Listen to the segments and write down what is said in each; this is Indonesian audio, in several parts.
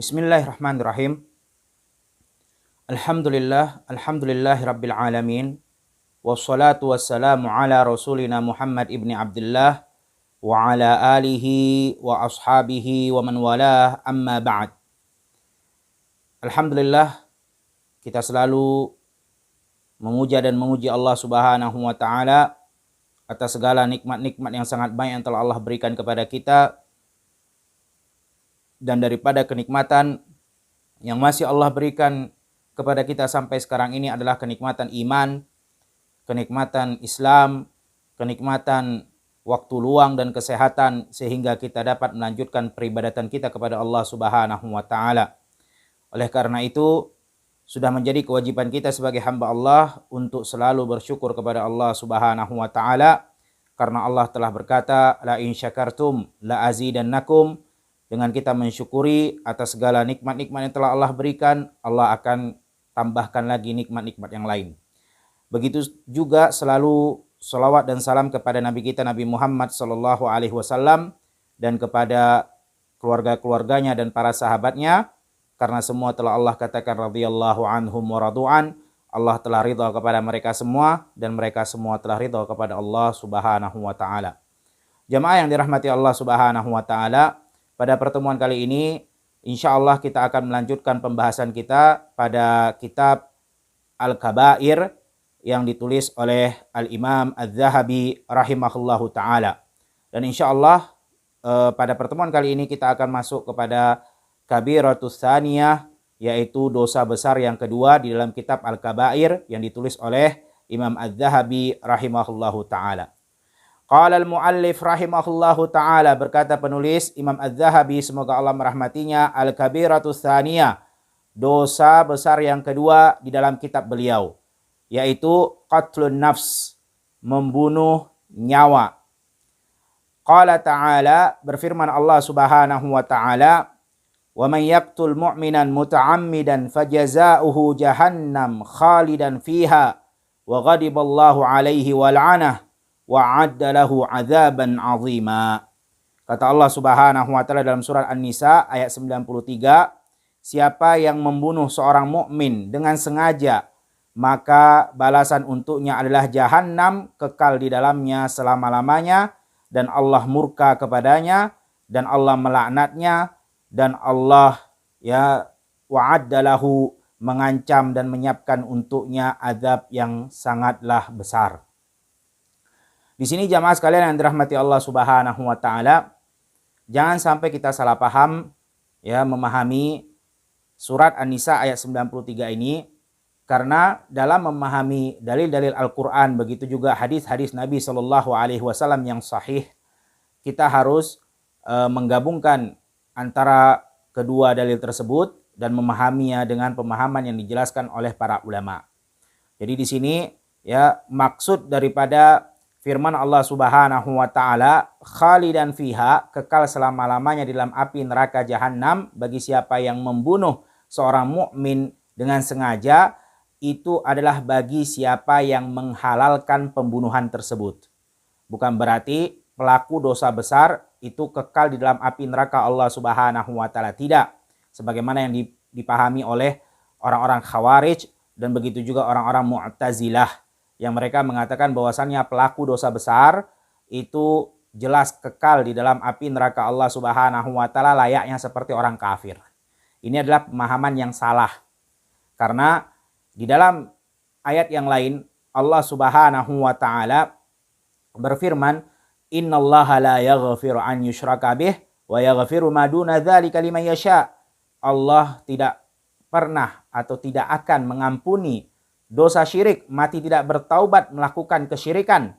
Bismillahirrahmanirrahim. Alhamdulillahi rabbil alamin. Wassalatu wassalamu ala rasulina Muhammad ibni Abdullah wa ala alihi wa ashabihi wa man walah, amma ba'd. Alhamdulillah, kita selalu memuja dan memuji Allah Subhanahu wa taala atas segala nikmat-nikmat yang sangat banyak yang telah Allah berikan kepada kita. Dan daripada kenikmatan yang masih Allah berikan kepada kita sampai sekarang ini adalah kenikmatan iman, kenikmatan Islam, kenikmatan waktu luang dan kesehatan, sehingga kita dapat melanjutkan peribadatan kita kepada Allah Subhanahu wa taala. Oleh karena itu, sudah menjadi kewajiban kita sebagai hamba Allah untuk selalu bersyukur kepada Allah Subhanahu wa taala, karena Allah telah berkata, la in syakartum la azidannakum. Dengan kita mensyukuri atas segala nikmat-nikmat yang telah Allah berikan, Allah akan tambahkan lagi nikmat-nikmat yang lain. Begitu juga selalu salawat dan salam kepada Nabi kita Nabi Muhammad SAW dan kepada keluarga-keluarganya dan para sahabatnya, karena semua telah Allah katakan radhiyallahu anhum wa radu'an. Allah telah ridha kepada mereka semua dan mereka semua telah ridha kepada Allah Subhanahu wa taala. Jamaah yang dirahmati Allah Subhanahu wa taala, pada pertemuan kali ini, insya Allah kita akan melanjutkan pembahasan kita pada kitab Al-Kabair yang ditulis oleh Al-Imam Az-Zahabi rahimahullahu ta'ala. Dan insya Allah pada pertemuan kali ini kita akan masuk kepada Kabiratus Tsaniyah, yaitu dosa besar yang kedua di dalam kitab Al-Kabair yang ditulis oleh Imam Az-Zahabi rahimahullahu ta'ala. Qala al-muallif rahimahullahu ta'ala, berkata penulis Imam Az-Zahabi, semoga Allah merahmatinya, Al-Kabiratus Tsaniyah, dosa besar yang kedua di dalam kitab beliau, yaitu qatlun nafs, membunuh nyawa. Qala ta'ala, berfirman Allah Subhanahu wa ta'ala, wa man yaqtul mu'minan muta'ammidan fajaza'uhu jahannam khalidan fiha wa ghadiballahu alaihi wa la'anah wa'adda lahu 'adzaban 'azima. Kata Allah Subhanahu wa taala dalam surat An-Nisa ayat 93, siapa yang membunuh seorang mukmin dengan sengaja, maka balasan untuknya adalah jahannam, kekal di dalamnya selama-lamanya, dan Allah murka kepadanya, dan Allah melaknatnya, dan Allah wa'adda lahu, mengancam dan menyiapkan untuknya azab yang sangatlah besar. Di sini jamaah sekalian yang dirahmati Allah Subhanahu wa taala, jangan sampai kita salah paham memahami surat An-Nisa ayat 93 ini, karena dalam memahami dalil-dalil Al-Qur'an, begitu juga hadis-hadis Nabi sallallahu alaihi wasallam yang sahih, kita harus menggabungkan antara kedua dalil tersebut dan memahaminya dengan pemahaman yang dijelaskan oleh para ulama. Jadi di sini maksud daripada firman Allah Subhanahu wa taala, khalidan fiha, kekal selama-lamanya di dalam api neraka jahanam bagi siapa yang membunuh seorang mukmin dengan sengaja, itu adalah bagi siapa yang menghalalkan pembunuhan tersebut. Bukan berarti pelaku dosa besar itu kekal di dalam api neraka Allah Subhanahu wa taala, tidak. Sebagaimana yang dipahami oleh orang-orang Khawarij dan begitu juga orang-orang Mu'tazilah, yang mereka mengatakan bahwasannya pelaku dosa besar itu jelas kekal di dalam api neraka Allah Subhanahu wa taala layaknya seperti orang kafir. Ini adalah pemahaman yang salah. Karena di dalam ayat yang lain Allah Subhanahu wa taala berfirman, innallaha la yaghfiru an yushraka bih wa yaghfiru ma duna dzalika liman yasha. Allah tidak pernah atau tidak akan mengampuni dosa syirik, mati tidak bertaubat melakukan kesyirikan,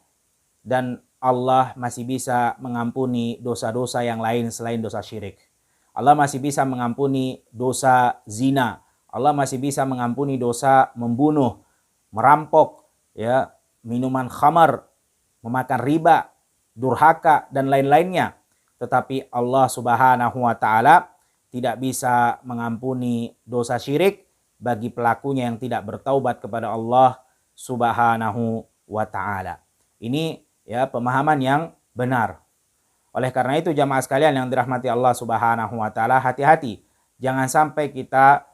dan Allah masih bisa mengampuni dosa-dosa yang lain selain dosa syirik. Allah masih bisa mengampuni dosa zina, Allah masih bisa mengampuni dosa membunuh, merampok, minuman khamar, memakan riba, durhaka dan lain-lainnya. Tetapi Allah Subhanahu wa taala tidak bisa mengampuni dosa syirik bagi pelakunya yang tidak bertaubat kepada Allah Subhanahu wa taala. Ini pemahaman yang benar. Oleh karena itu jamaah sekalian yang dirahmati Allah Subhanahu wa taala, hati-hati jangan sampai kita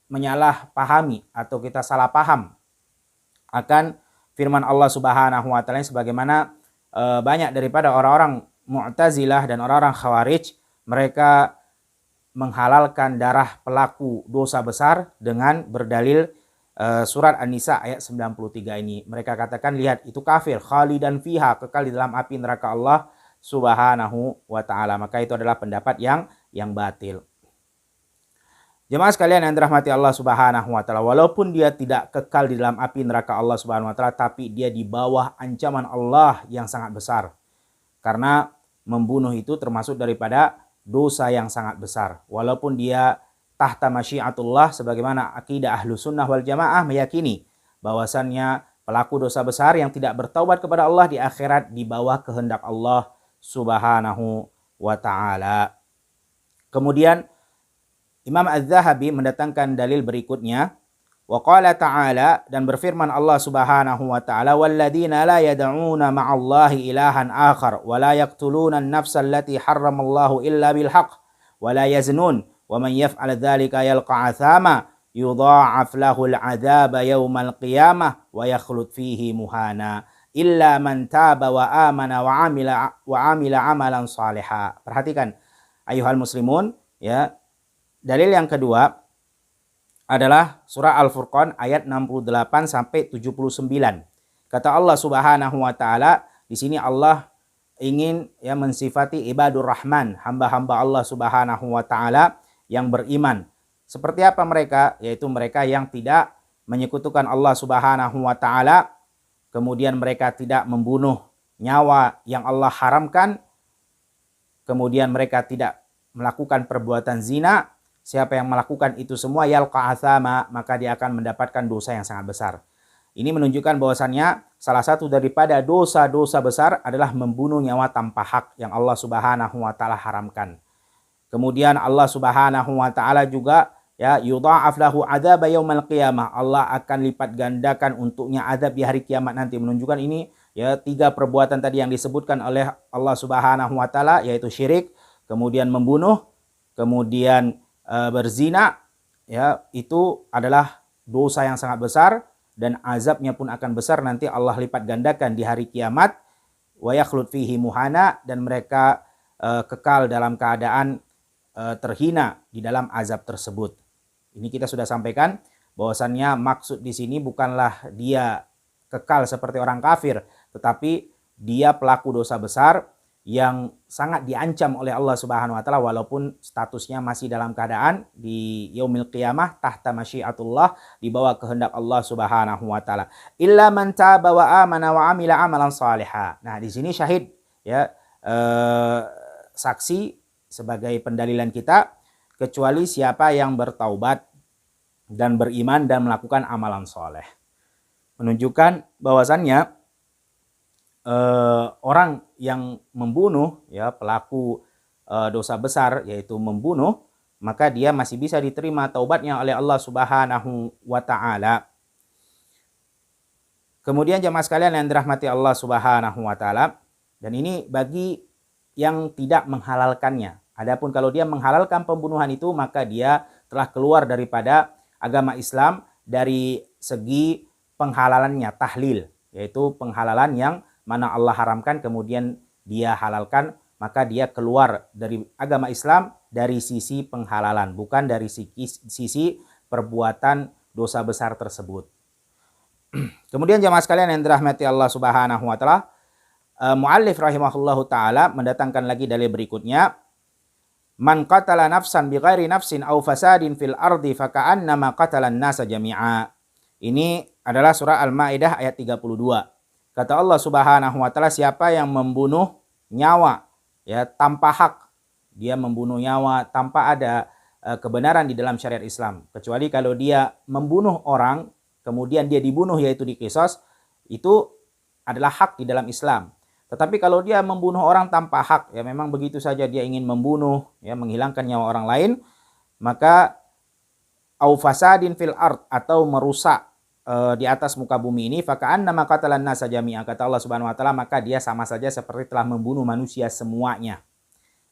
menyalahpahami atau kita salah paham akan firman Allah Subhanahu wa taala, sebagaimana banyak daripada orang-orang Mu'tazilah dan orang-orang Khawarij, mereka menghalalkan darah pelaku dosa besar dengan berdalil surat An-Nisa ayat 93 ini. Mereka katakan, lihat itu kafir, khalidan fiha, kekal di dalam api neraka Allah Subhanahu wa taala. Maka itu adalah pendapat yang batil. Jemaah sekalian yang dirahmati Allah Subhanahu wa taala, walaupun dia tidak kekal di dalam api neraka Allah Subhanahu wa taala, tapi dia di bawah ancaman Allah yang sangat besar. Karena membunuh itu termasuk daripada dosa yang sangat besar. Walaupun dia tahta masyiatullah, sebagaimana akidah Ahlus Sunnah wal Jamaah meyakini bahwasannya pelaku dosa besar yang tidak bertaubat kepada Allah di akhirat di bawah kehendak Allah Subhanahu wa taala. Kemudian Imam Az-Zahabi mendatangkan dalil berikutnya, wa qala ta'ala, dan berfirman Allah Subhanahu wa ta'ala, walladzina la yad'una ma'allahi ilahan akhar wa la yaqtuluna an-nafsa allati harramallahu illa bil haqq wa la yaznun wa man yaf'al dzalika yalqa 'athama yudha'af lahu al-'adzaba yaumal qiyamah wa yakhlud fihi muhana illa man taba wa amana wa amila amalan salihah. Perhatikan ayuhal muslimun, ya. Dalil yang kedua adalah surah Al-Furqan ayat 68 sampai 79. Kata Allah Subhanahu wa taala, di sini Allah ingin mensifati ibadur rahman, hamba-hamba Allah Subhanahu wa taala yang beriman. Seperti apa mereka? Yaitu mereka yang tidak menyekutukan Allah Subhanahu wa taala, kemudian mereka tidak membunuh nyawa yang Allah haramkan, kemudian mereka tidak melakukan perbuatan zina. Siapa yang melakukan itu semua yalqa athama, maka dia akan mendapatkan dosa yang sangat besar. Ini menunjukkan bahwasannya salah satu daripada dosa-dosa besar adalah membunuh nyawa tanpa hak yang Allah Subhanahu wa taala haramkan. Kemudian Allah Subhanahu wa taala juga yudha'af lahu adzaba yaumal qiyamah. Allah akan lipat gandakan untuknya azab di hari kiamat nanti. Menunjukkan ini tiga perbuatan tadi yang disebutkan oleh Allah Subhanahu wa taala, yaitu syirik, kemudian membunuh, kemudian berzina, itu adalah dosa yang sangat besar dan azabnya pun akan besar nanti Allah lipat gandakan di hari kiamat. Wa yakhlud fihi muhana, dan mereka kekal dalam keadaan terhina di dalam azab tersebut. Ini kita sudah sampaikan bahwasannya maksud di sini bukanlah dia kekal seperti orang kafir, tetapi dia pelaku dosa besar yang sangat diancam oleh Allah Subhanahu wa taala walaupun statusnya masih dalam keadaan di yaumil qiyamah tahta masyiatullah, di bawah kehendak Allah Subhanahu wa taala. Illa man taba wa amana wa amila amalan salihah. Nah, di sini syahid saksi sebagai pendalilan kita, kecuali siapa yang bertaubat dan beriman dan melakukan amalan soleh. Menunjukkan bahwasannya orang yang membunuh, pelaku dosa besar yaitu membunuh, maka dia masih bisa diterima taubatnya oleh Allah Subhanahu wa taala. Kemudian jemaah sekalian yang dirahmati Allah Subhanahu wa taala, dan ini bagi yang tidak menghalalkannya. Adapun kalau dia menghalalkan pembunuhan itu, maka dia telah keluar daripada agama Islam dari segi penghalalannya, tahlil, yaitu penghalalan yang mana Allah haramkan kemudian dia halalkan, maka dia keluar dari agama Islam dari sisi penghalalan, bukan dari sisi perbuatan dosa besar tersebut. Kemudian jemaah sekalian yang dirahmati Allah Subhanahu wa taala, muallif rahimahullahu taala mendatangkan lagi dalil berikutnya, man qatala nafsan bighairi nafsin aw fasadin fil ardi faka'annama qatalan nasa jami'a. Ini adalah surah Al-Maidah ayat 32. Kata Allah Subhanahu wa taala, siapa yang membunuh nyawa tanpa hak, dia membunuh nyawa tanpa ada kebenaran di dalam syariat Islam, kecuali kalau dia membunuh orang kemudian dia dibunuh yaitu diqisas, itu adalah hak di dalam Islam. Tetapi kalau dia membunuh orang tanpa hak, memang begitu saja dia ingin membunuh, menghilangkan nyawa orang lain, maka au fasadin fil ard, atau merusak di atas muka bumi ini, faka'annama qatalan nasa jami'a, kata Allah Subhanahu wa taala, maka dia sama saja seperti telah membunuh manusia semuanya.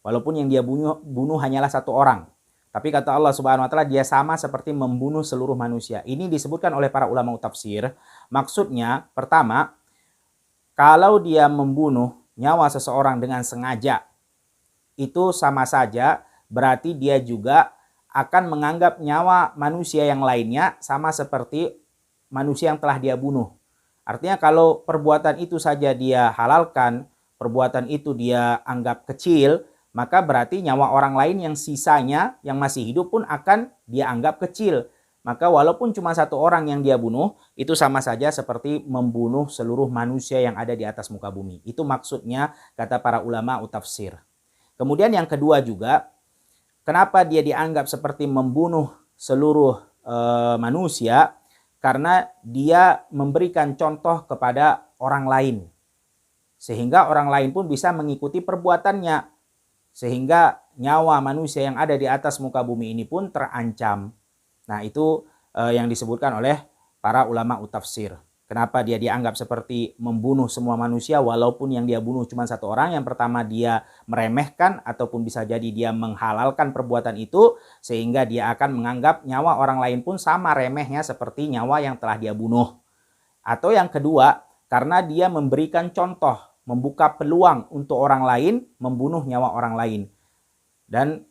Walaupun yang dia bunuh hanyalah satu orang. Tapi kata Allah Subhanahu wa taala, dia sama seperti membunuh seluruh manusia. Ini disebutkan oleh para ulama tafsir. Maksudnya, pertama, kalau dia membunuh nyawa seseorang dengan sengaja, itu sama saja berarti dia juga akan menganggap nyawa manusia yang lainnya sama seperti manusia yang telah dia bunuh. Artinya kalau perbuatan itu saja dia halalkan, perbuatan itu dia anggap kecil, maka berarti nyawa orang lain yang sisanya yang masih hidup pun akan dia anggap kecil. Maka walaupun cuma satu orang yang dia bunuh, itu sama saja seperti membunuh seluruh manusia yang ada di atas muka bumi. Itu maksudnya kata para ulama tafsir. Kemudian yang kedua juga, kenapa dia dianggap seperti membunuh seluruh manusia? Karena dia memberikan contoh kepada orang lain. Sehingga orang lain pun bisa mengikuti perbuatannya. Sehingga nyawa manusia yang ada di atas muka bumi ini pun terancam. Nah, itu yang disebutkan oleh para ulama tafsir. Kenapa dia dianggap seperti membunuh semua manusia walaupun yang dia bunuh cuma satu orang? Yang pertama, dia meremehkan ataupun bisa jadi dia menghalalkan perbuatan itu sehingga dia akan menganggap nyawa orang lain pun sama remehnya seperti nyawa yang telah dia bunuh. Atau yang kedua, karena dia memberikan contoh, membuka peluang untuk orang lain membunuh nyawa orang lain. Dan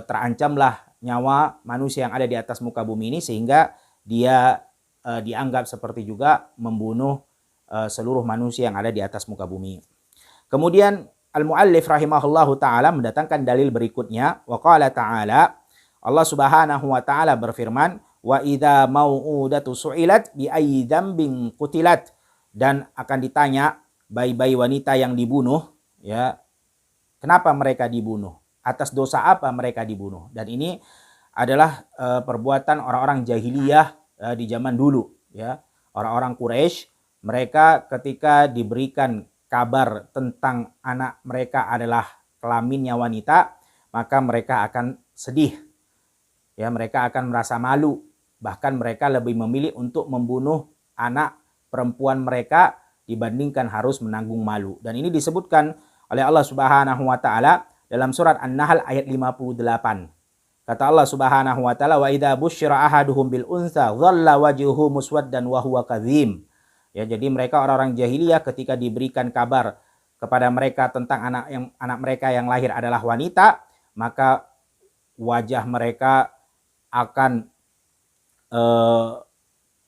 terancamlah nyawa manusia yang ada di atas muka bumi ini sehingga dia dianggap seperti juga membunuh seluruh manusia yang ada di atas muka bumi. Kemudian al-muallif rahimahullahu taala mendatangkan dalil berikutnya, wa qala ta'ala, Allah Subhanahu wa taala berfirman, wa idza mau'udatu su'ilat bi ayyi dzambin qutilat, dan akan ditanya bayi-bayi wanita yang dibunuh, ya, kenapa mereka dibunuh? Atas dosa apa mereka dibunuh? Dan ini adalah perbuatan orang-orang jahiliyah di zaman dulu, ya. Orang-orang Quraisy, mereka ketika diberikan kabar tentang anak mereka adalah kelaminnya wanita, maka mereka akan sedih. Ya, mereka akan merasa malu. Bahkan mereka lebih memilih untuk membunuh anak perempuan mereka dibandingkan harus menanggung malu. Dan ini disebutkan oleh Allah Subhanahu wa taala dalam surat An-Nahl ayat 58. Kata Allah Subhanahu wa taala, wa idza busyira ahaduhum bil unsa dhalla wajhuhu muswaddan wa huwa kadhim. Ya, jadi mereka orang-orang jahiliyah ketika diberikan kabar kepada mereka tentang anak mereka yang lahir adalah wanita, maka wajah mereka akan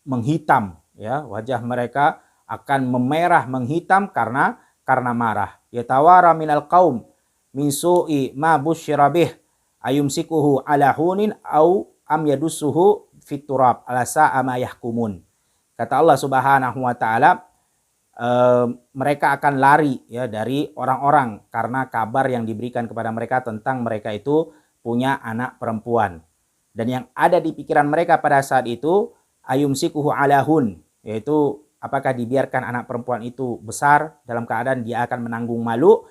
menghitam, ya, wajah mereka akan memerah menghitam karena marah. Yatawara minal qaum min su'i ma busyira bih ayumsikuhu ala hunin au am yadussuhu fit turab ala sa'a ma yahkumun. Kata Allah Subhanahu wa taala, mereka akan lari, ya, dari orang-orang karena kabar yang diberikan kepada mereka tentang mereka itu punya anak perempuan. Dan yang ada di pikiran mereka pada saat itu ayumsikuhu ala hun, yaitu apakah dibiarkan anak perempuan itu besar dalam keadaan dia akan menanggung malu,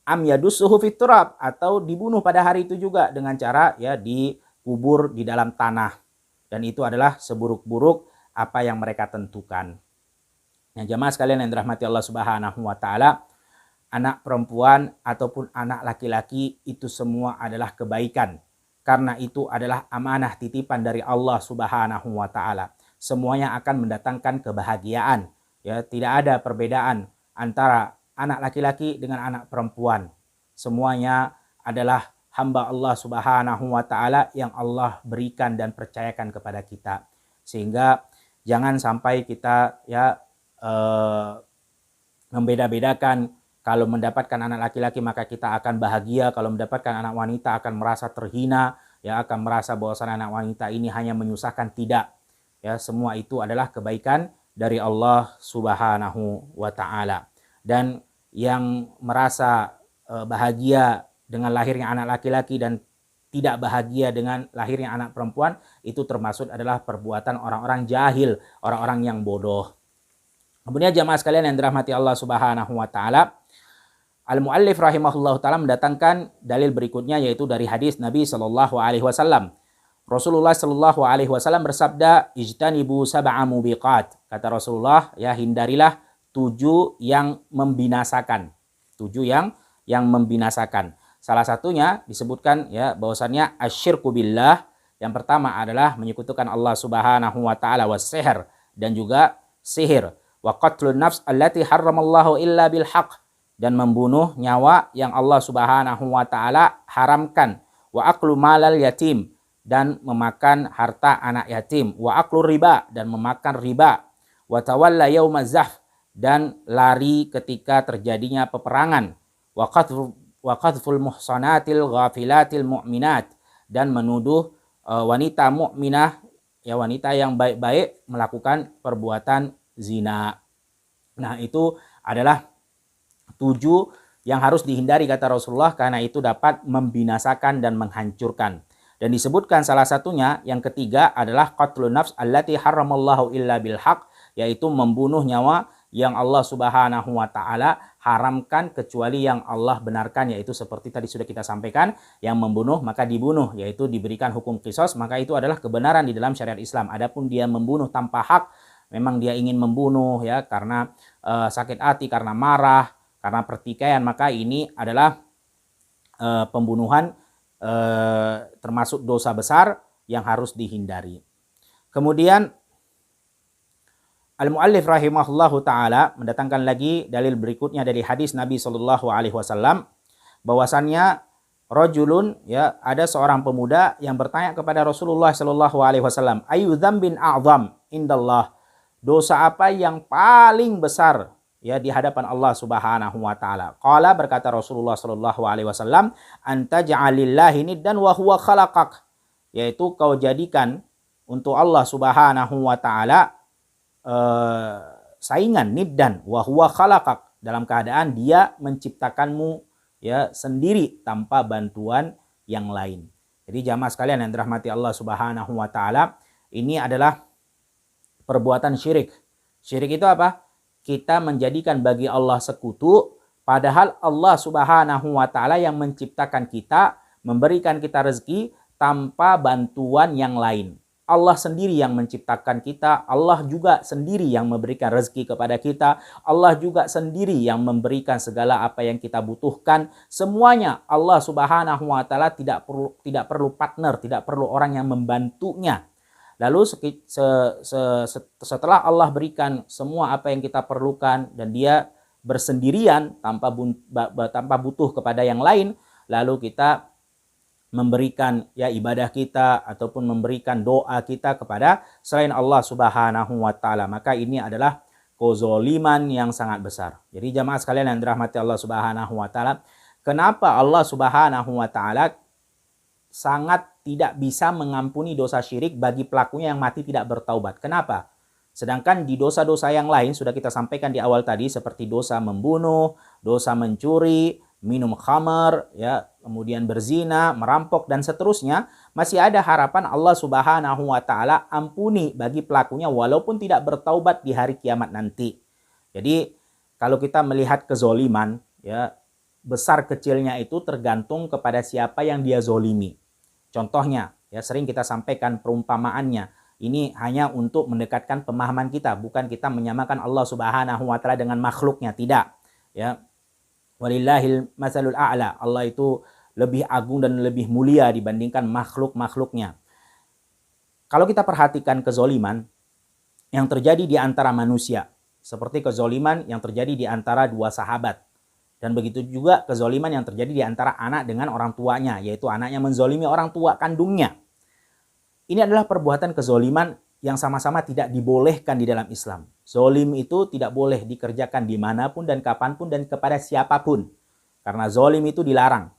am yadussuhu fit turab, atau dibunuh pada hari itu juga dengan cara, ya, dikubur di dalam tanah. Dan itu adalah seburuk-buruk apa yang mereka tentukan. Nah, jamaah sekalian yang dirahmati Allah Subhanahu wa taala, anak perempuan ataupun anak laki-laki itu semua adalah kebaikan. Karena itu adalah amanah titipan dari Allah Subhanahu wa taala. Semuanya akan mendatangkan kebahagiaan, ya, tidak ada perbedaan antara anak laki-laki dengan anak perempuan. Semuanya adalah hamba Allah Subhanahu wa taala yang Allah berikan dan percayakan kepada kita. Sehingga jangan sampai kita, ya, membeda-bedakan. Kalau mendapatkan anak laki-laki maka kita akan bahagia, kalau mendapatkan anak wanita akan merasa terhina, ya, akan merasa bahwasanya anak wanita ini hanya menyusahkan. Tidak. Ya, semua itu adalah kebaikan dari Allah Subhanahu wa taala. Dan yang merasa bahagia dengan lahirnya anak laki-laki dan tidak bahagia dengan lahirnya anak perempuan, itu termasuk adalah perbuatan orang-orang jahil, orang-orang yang bodoh. Kemudian jamaah sekalian yang dirahmati Allah Subhanahu wa taala, al-muallif rahimahullah taala mendatangkan dalil berikutnya, yaitu dari hadis Nabi sallallahu alaihi wasallam. Rasulullah sallallahu alaihi wasallam bersabda, ijtanibu sab'a mubiqat. Kata Rasulullah, ya, hindarilah 7 yang membinasakan. 7 yang membinasakan. Salah satunya disebutkan ya bahwasannya asyirku billah, yang pertama adalah menyekutukan Allah Subhanahu wa taala, was-sihr, dan juga sihir, wa qatlun nafs allati harramallahu illa bil haqq, dan membunuh nyawa yang Allah Subhanahu wa taala haramkan, wa aklu malal yatim, dan memakan harta anak yatim, wa aklu riba, dan memakan riba, wa tawalla yaumaz zahf, dan lari ketika terjadinya peperangan, wa qadful muhsanatil ghafilatil mu'minat, dan menuduh wanita mukminah, ya wanita yang baik-baik melakukan perbuatan zina. Nah, itu adalah 7 yang harus dihindari kata Rasulullah, karena itu dapat membinasakan dan menghancurkan. Dan disebutkan salah satunya yang ketiga adalah qatlun nafs allati harramallahu illa bil haqq, yaitu membunuh nyawa yang Allah Subhanahu wa taala haramkan kecuali yang Allah benarkan, yaitu seperti tadi sudah kita sampaikan, yang membunuh maka dibunuh, yaitu diberikan hukum qisas, maka itu adalah kebenaran di dalam syariat Islam. Adapun dia membunuh tanpa hak, memang dia ingin membunuh ya karena sakit hati, karena marah, karena pertikaian, maka ini adalah pembunuhan termasuk dosa besar yang harus dihindari. Kemudian Al-Mu'allif rahimahullahu ta'ala mendatangkan lagi dalil berikutnya dari hadis Nabi SAW, bahwasannya rajulun, ya, ada seorang pemuda yang bertanya kepada Rasulullah SAW, ayu dzambin a'zam indallah, dosa apa yang paling besar ya di hadapan Allah Subhanahu wa taala? Qala, berkata Rasulullah SAW, anta ja'alillahi niddan wa huwa khalaqak, yaitu kau jadikan untuk Allah Subhanahu wa taala saingan, niddan wa huwa khalaqak, dalam keadaan dia menciptakanmu ya sendiri tanpa bantuan yang lain. Jadi jamaah sekalian yang dirahmati Allah Subhanahu wa taala, ini adalah perbuatan syirik. Syirik itu apa? Kita menjadikan bagi Allah sekutu, padahal Allah Subhanahu wa taala yang menciptakan kita, memberikan kita rezeki tanpa bantuan yang lain. Allah sendiri yang menciptakan kita, Allah juga sendiri yang memberikan rezeki kepada kita, Allah juga sendiri yang memberikan segala apa yang kita butuhkan. Semuanya Allah Subhanahu wa taala tidak perlu partner, tidak perlu orang yang membantunya. Lalu setelah Allah berikan semua apa yang kita perlukan dan dia bersendirian tanpa butuh kepada yang lain, lalu kita memberikan ya ibadah kita ataupun memberikan doa kita kepada selain Allah Subhanahu wa taala, maka ini adalah kezaliman yang sangat besar. Jadi jamaah sekalian yang dirahmati Allah Subhanahu wa taala, kenapa Allah Subhanahu wa taala sangat tidak bisa mengampuni dosa syirik bagi pelakunya yang mati tidak bertaubat? Kenapa? Sedangkan di dosa-dosa yang lain sudah kita sampaikan di awal tadi, seperti dosa membunuh, dosa mencuri, minum khamar, ya, kemudian berzina, merampok, dan seterusnya, masih ada harapan Allah Subhanahu wa taala ampuni bagi pelakunya walaupun tidak bertaubat di hari kiamat nanti. Jadi kalau kita melihat kezoliman, ya, besar kecilnya itu tergantung kepada siapa yang dia zolimi. Contohnya, ya, sering kita sampaikan perumpamaannya. Ini hanya untuk mendekatkan pemahaman kita, bukan kita menyamakan Allah Subhanahu wa taala dengan makhluknya, tidak. Ya. Walillahil masalul a'la. Allah itu lebih agung dan lebih mulia dibandingkan makhluk-makhluknya. Kalau kita perhatikan kezoliman yang terjadi di antara manusia, seperti kezoliman yang terjadi di antara dua sahabat, dan begitu juga kezoliman yang terjadi di antara anak dengan orang tuanya, yaitu anaknya menzolimi orang tua kandungnya. Ini adalah perbuatan kezoliman yang sama-sama tidak dibolehkan di dalam Islam. Zolim itu tidak boleh dikerjakan dimanapun dan kapanpun dan kepada siapapun. Karena zolim itu dilarang.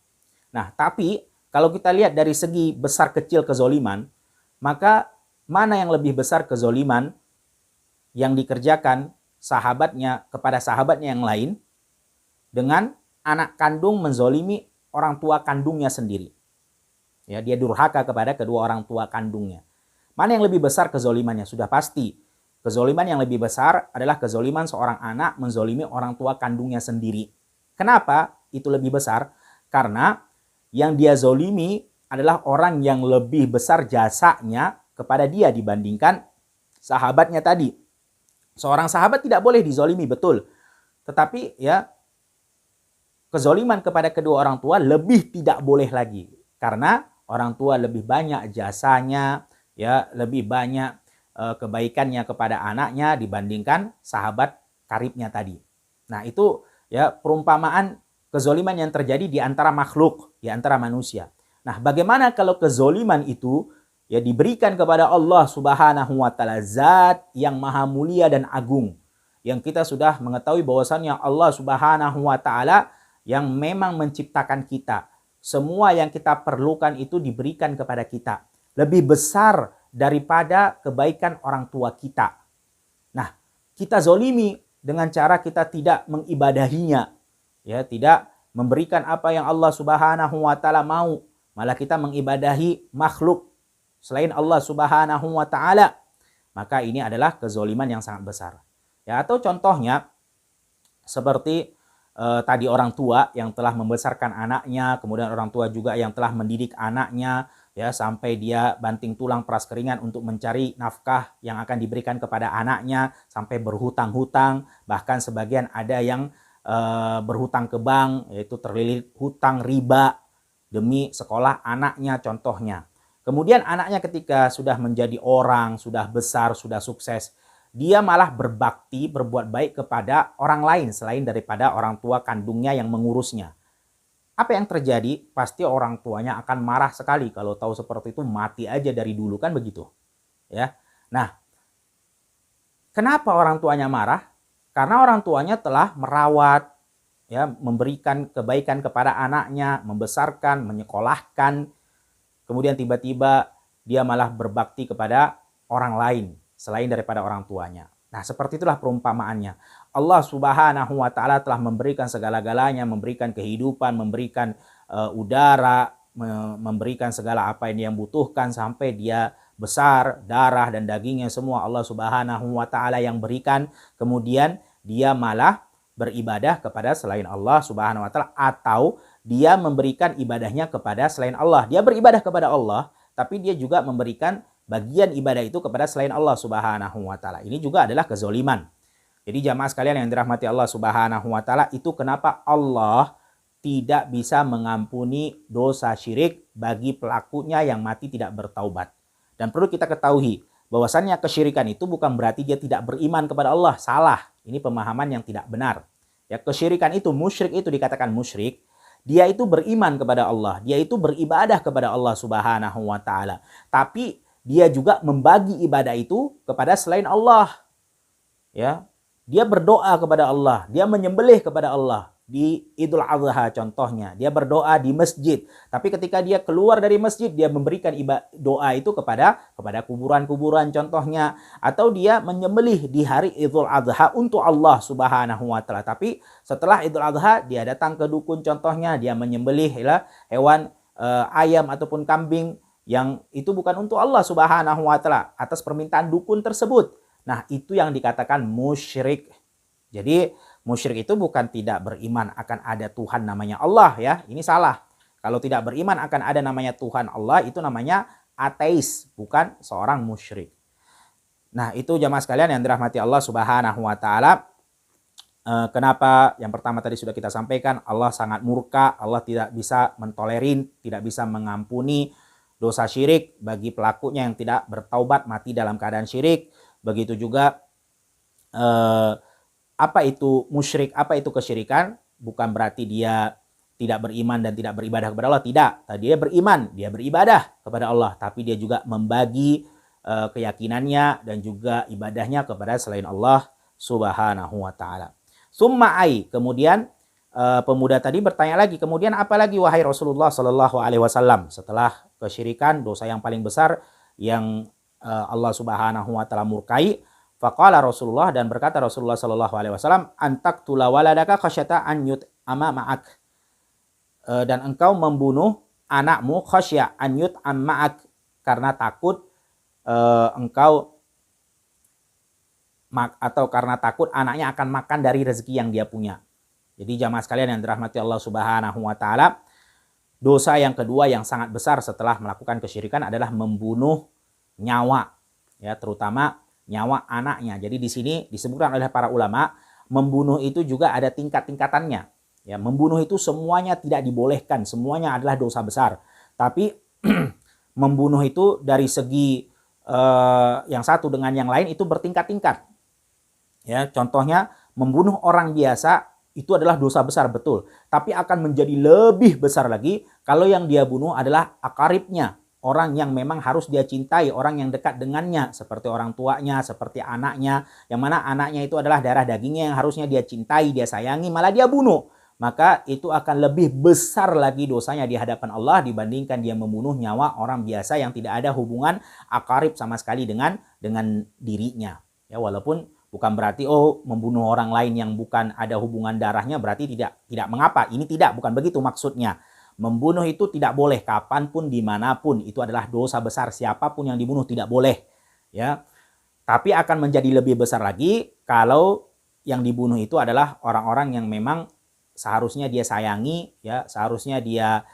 Nah, tapi kalau kita lihat dari segi besar kecil kezoliman, maka mana yang lebih besar kezoliman yang dikerjakan sahabatnya kepada sahabatnya yang lain dengan anak kandung menzolimi orang tua kandungnya sendiri. Ya, dia durhaka kepada kedua orang tua kandungnya. Mana yang lebih besar kezolimannya? Sudah pasti. Kezoliman yang lebih besar adalah kezoliman seorang anak menzolimi orang tua kandungnya sendiri. Kenapa itu lebih besar? Karena yang dia zolimi adalah orang yang lebih besar jasanya kepada dia dibandingkan sahabatnya tadi. Seorang sahabat tidak boleh dizolimi, betul. Tetapi ya, kezoliman kepada kedua orang tua lebih tidak boleh lagi. Karena orang tua lebih banyak jasanya, ya, lebih banyak kebaikannya kepada anaknya dibandingkan sahabat karibnya tadi. Nah, itu ya perumpamaan kezoliman yang terjadi di antara makhluk, di antara manusia. Nah, bagaimana kalau kezoliman itu ya diberikan kepada Allah Subhanahu wa taala, zat yang maha mulia dan agung. Yang kita sudah mengetahui bahwasannya Allah Subhanahu wa taala yang memang menciptakan kita. Semua yang kita perlukan itu diberikan kepada kita. Lebih besar daripada kebaikan orang tua kita. Nah, kita zolimi dengan cara kita tidak mengibadahinya. Ya, tidak memberikan apa yang Allah Subhanahu wa taala mau. Malah kita mengibadahi makhluk selain Allah Subhanahu wa taala. Maka ini adalah kezoliman yang sangat besar. Ya, atau contohnya seperti tadi orang tua yang telah membesarkan anaknya, kemudian orang tua juga yang telah mendidik anaknya ya sampai dia banting tulang peras keringat untuk mencari nafkah yang akan diberikan kepada anaknya, sampai berhutang-hutang, bahkan sebagian ada yang berhutang ke bank, yaitu terlilit hutang riba demi sekolah anaknya contohnya. Kemudian anaknya ketika sudah menjadi orang, sudah besar, sudah sukses, dia malah berbakti, berbuat baik kepada orang lain selain daripada orang tua kandungnya yang mengurusnya. Apa yang terjadi? Pasti orang tuanya akan marah sekali. Kalau tahu seperti itu, mati aja dari dulu, kan begitu. Ya. Nah, kenapa orang tuanya marah? Karena orang tuanya telah merawat, ya, memberikan kebaikan kepada anaknya, membesarkan, menyekolahkan. Kemudian tiba-tiba dia malah berbakti kepada orang lain selain daripada orang tuanya. Nah, seperti itulah perumpamaannya. Allah Subhanahu wa taala telah memberikan segala-galanya, memberikan kehidupan, memberikan udara, memberikan segala apa yang dia butuhkan sampai dia besar, darah dan dagingnya semua Allah Subhanahu wa taala yang berikan. Kemudian dia malah beribadah kepada selain Allah Subhanahu wa taala, atau dia memberikan ibadahnya kepada selain Allah. Dia beribadah kepada Allah, tapi dia juga memberikan bagian ibadah itu kepada selain Allah Subhanahu wa taala. Ini juga adalah kezoliman. Jadi jamaah sekalian yang dirahmati Allah Subhanahu wa taala, itu kenapa Allah tidak bisa mengampuni dosa syirik bagi pelakunya yang mati tidak bertaubat. Dan perlu kita ketahui bahwasannya kesyirikan itu bukan berarti dia tidak beriman kepada Allah. Salah. Ini pemahaman yang tidak benar. Ya, kesyirikan itu, musyrik itu dikatakan musyrik, dia itu beriman kepada Allah, dia itu beribadah kepada Allah Subhanahu wa taala. Tapi dia juga membagi ibadah itu kepada selain Allah. Ya, dia berdoa kepada Allah, dia menyembelih kepada Allah di Idul Adha contohnya. Dia berdoa di masjid, tapi ketika dia keluar dari masjid dia memberikan doa itu kepada kuburan-kuburan contohnya, atau dia menyembelih di hari Idul Adha untuk Allah Subhanahu wa taala. Tapi setelah Idul Adha dia datang ke dukun contohnya, dia menyembelih hewan ayam ataupun kambing yang itu bukan untuk Allah Subhanahu wa taala atas permintaan dukun tersebut. Nah, itu yang dikatakan musyrik. Jadi musyrik itu bukan tidak beriman akan ada Tuhan namanya Allah, ya. Ini salah. Kalau tidak beriman akan ada namanya Tuhan Allah, itu namanya ateis, bukan seorang musyrik. Nah, itu jamaah sekalian yang dirahmati Allah Subhanahu wa taala. Kenapa? Yang pertama tadi sudah kita sampaikan, Allah sangat murka, Allah tidak bisa mentolerin, tidak bisa mengampuni dosa syirik bagi pelakunya yang tidak bertaubat mati dalam keadaan syirik. Begitu juga apa itu musyrik, apa itu kesyirikan? Bukan berarti dia tidak beriman dan tidak beribadah kepada Allah, tidak. Dia beriman, dia beribadah kepada Allah, tapi dia juga membagi keyakinannya dan juga ibadahnya kepada selain Allah Subhanahu wa taala. Summa ai, kemudian pemuda tadi bertanya lagi, kemudian apa lagi wahai Rasulullah sallallahu alaihi wasallam setelah kesyirikan, dosa yang paling besar yang Allah Subhanahu wa taala murkai? Faqala Rasulullah, dan berkata Rasulullah sallallahu alaihi wasallam, antaqtula waladaka khasyata an yut'ama ma'ak, dan engkau membunuh anakmu khasya an yut'am ma'ak, karena takut engkau atau karena takut anaknya akan makan dari rezeki yang dia punya. Jadi jamaah sekalian yang dirahmati Allah Subhanahu wa taala, dosa yang kedua yang sangat besar setelah melakukan kesyirikan adalah membunuh nyawa, ya, terutama nyawa anaknya. Jadi di sini disebutkan oleh para ulama, membunuh itu juga ada tingkat-tingkatannya. Ya, membunuh itu semuanya tidak dibolehkan, semuanya adalah dosa besar. Tapi membunuh itu dari segi yang satu dengan yang lain itu bertingkat-tingkat. Ya, contohnya membunuh orang biasa itu adalah dosa besar, betul. Tapi akan menjadi lebih besar lagi kalau yang dia bunuh adalah akaribnya, orang yang memang harus dia cintai, orang yang dekat dengannya, seperti orang tuanya, seperti anaknya, yang mana anaknya itu adalah darah dagingnya yang harusnya dia cintai, dia sayangi, malah dia bunuh. Maka itu akan lebih besar lagi dosanya di hadapan Allah dibandingkan dia membunuh nyawa orang biasa yang tidak ada hubungan akarib sama sekali dengan dirinya. Ya, walaupun bukan berarti membunuh orang lain yang bukan ada hubungan darahnya berarti tidak mengapa. Ini tidak, bukan begitu maksudnya. Membunuh itu tidak boleh kapanpun, dimanapun. Itu adalah dosa besar. Siapapun yang dibunuh tidak boleh. Ya, tapi akan menjadi lebih besar lagi kalau yang dibunuh itu adalah orang-orang yang memang seharusnya dia sayangi, ya, seharusnya dia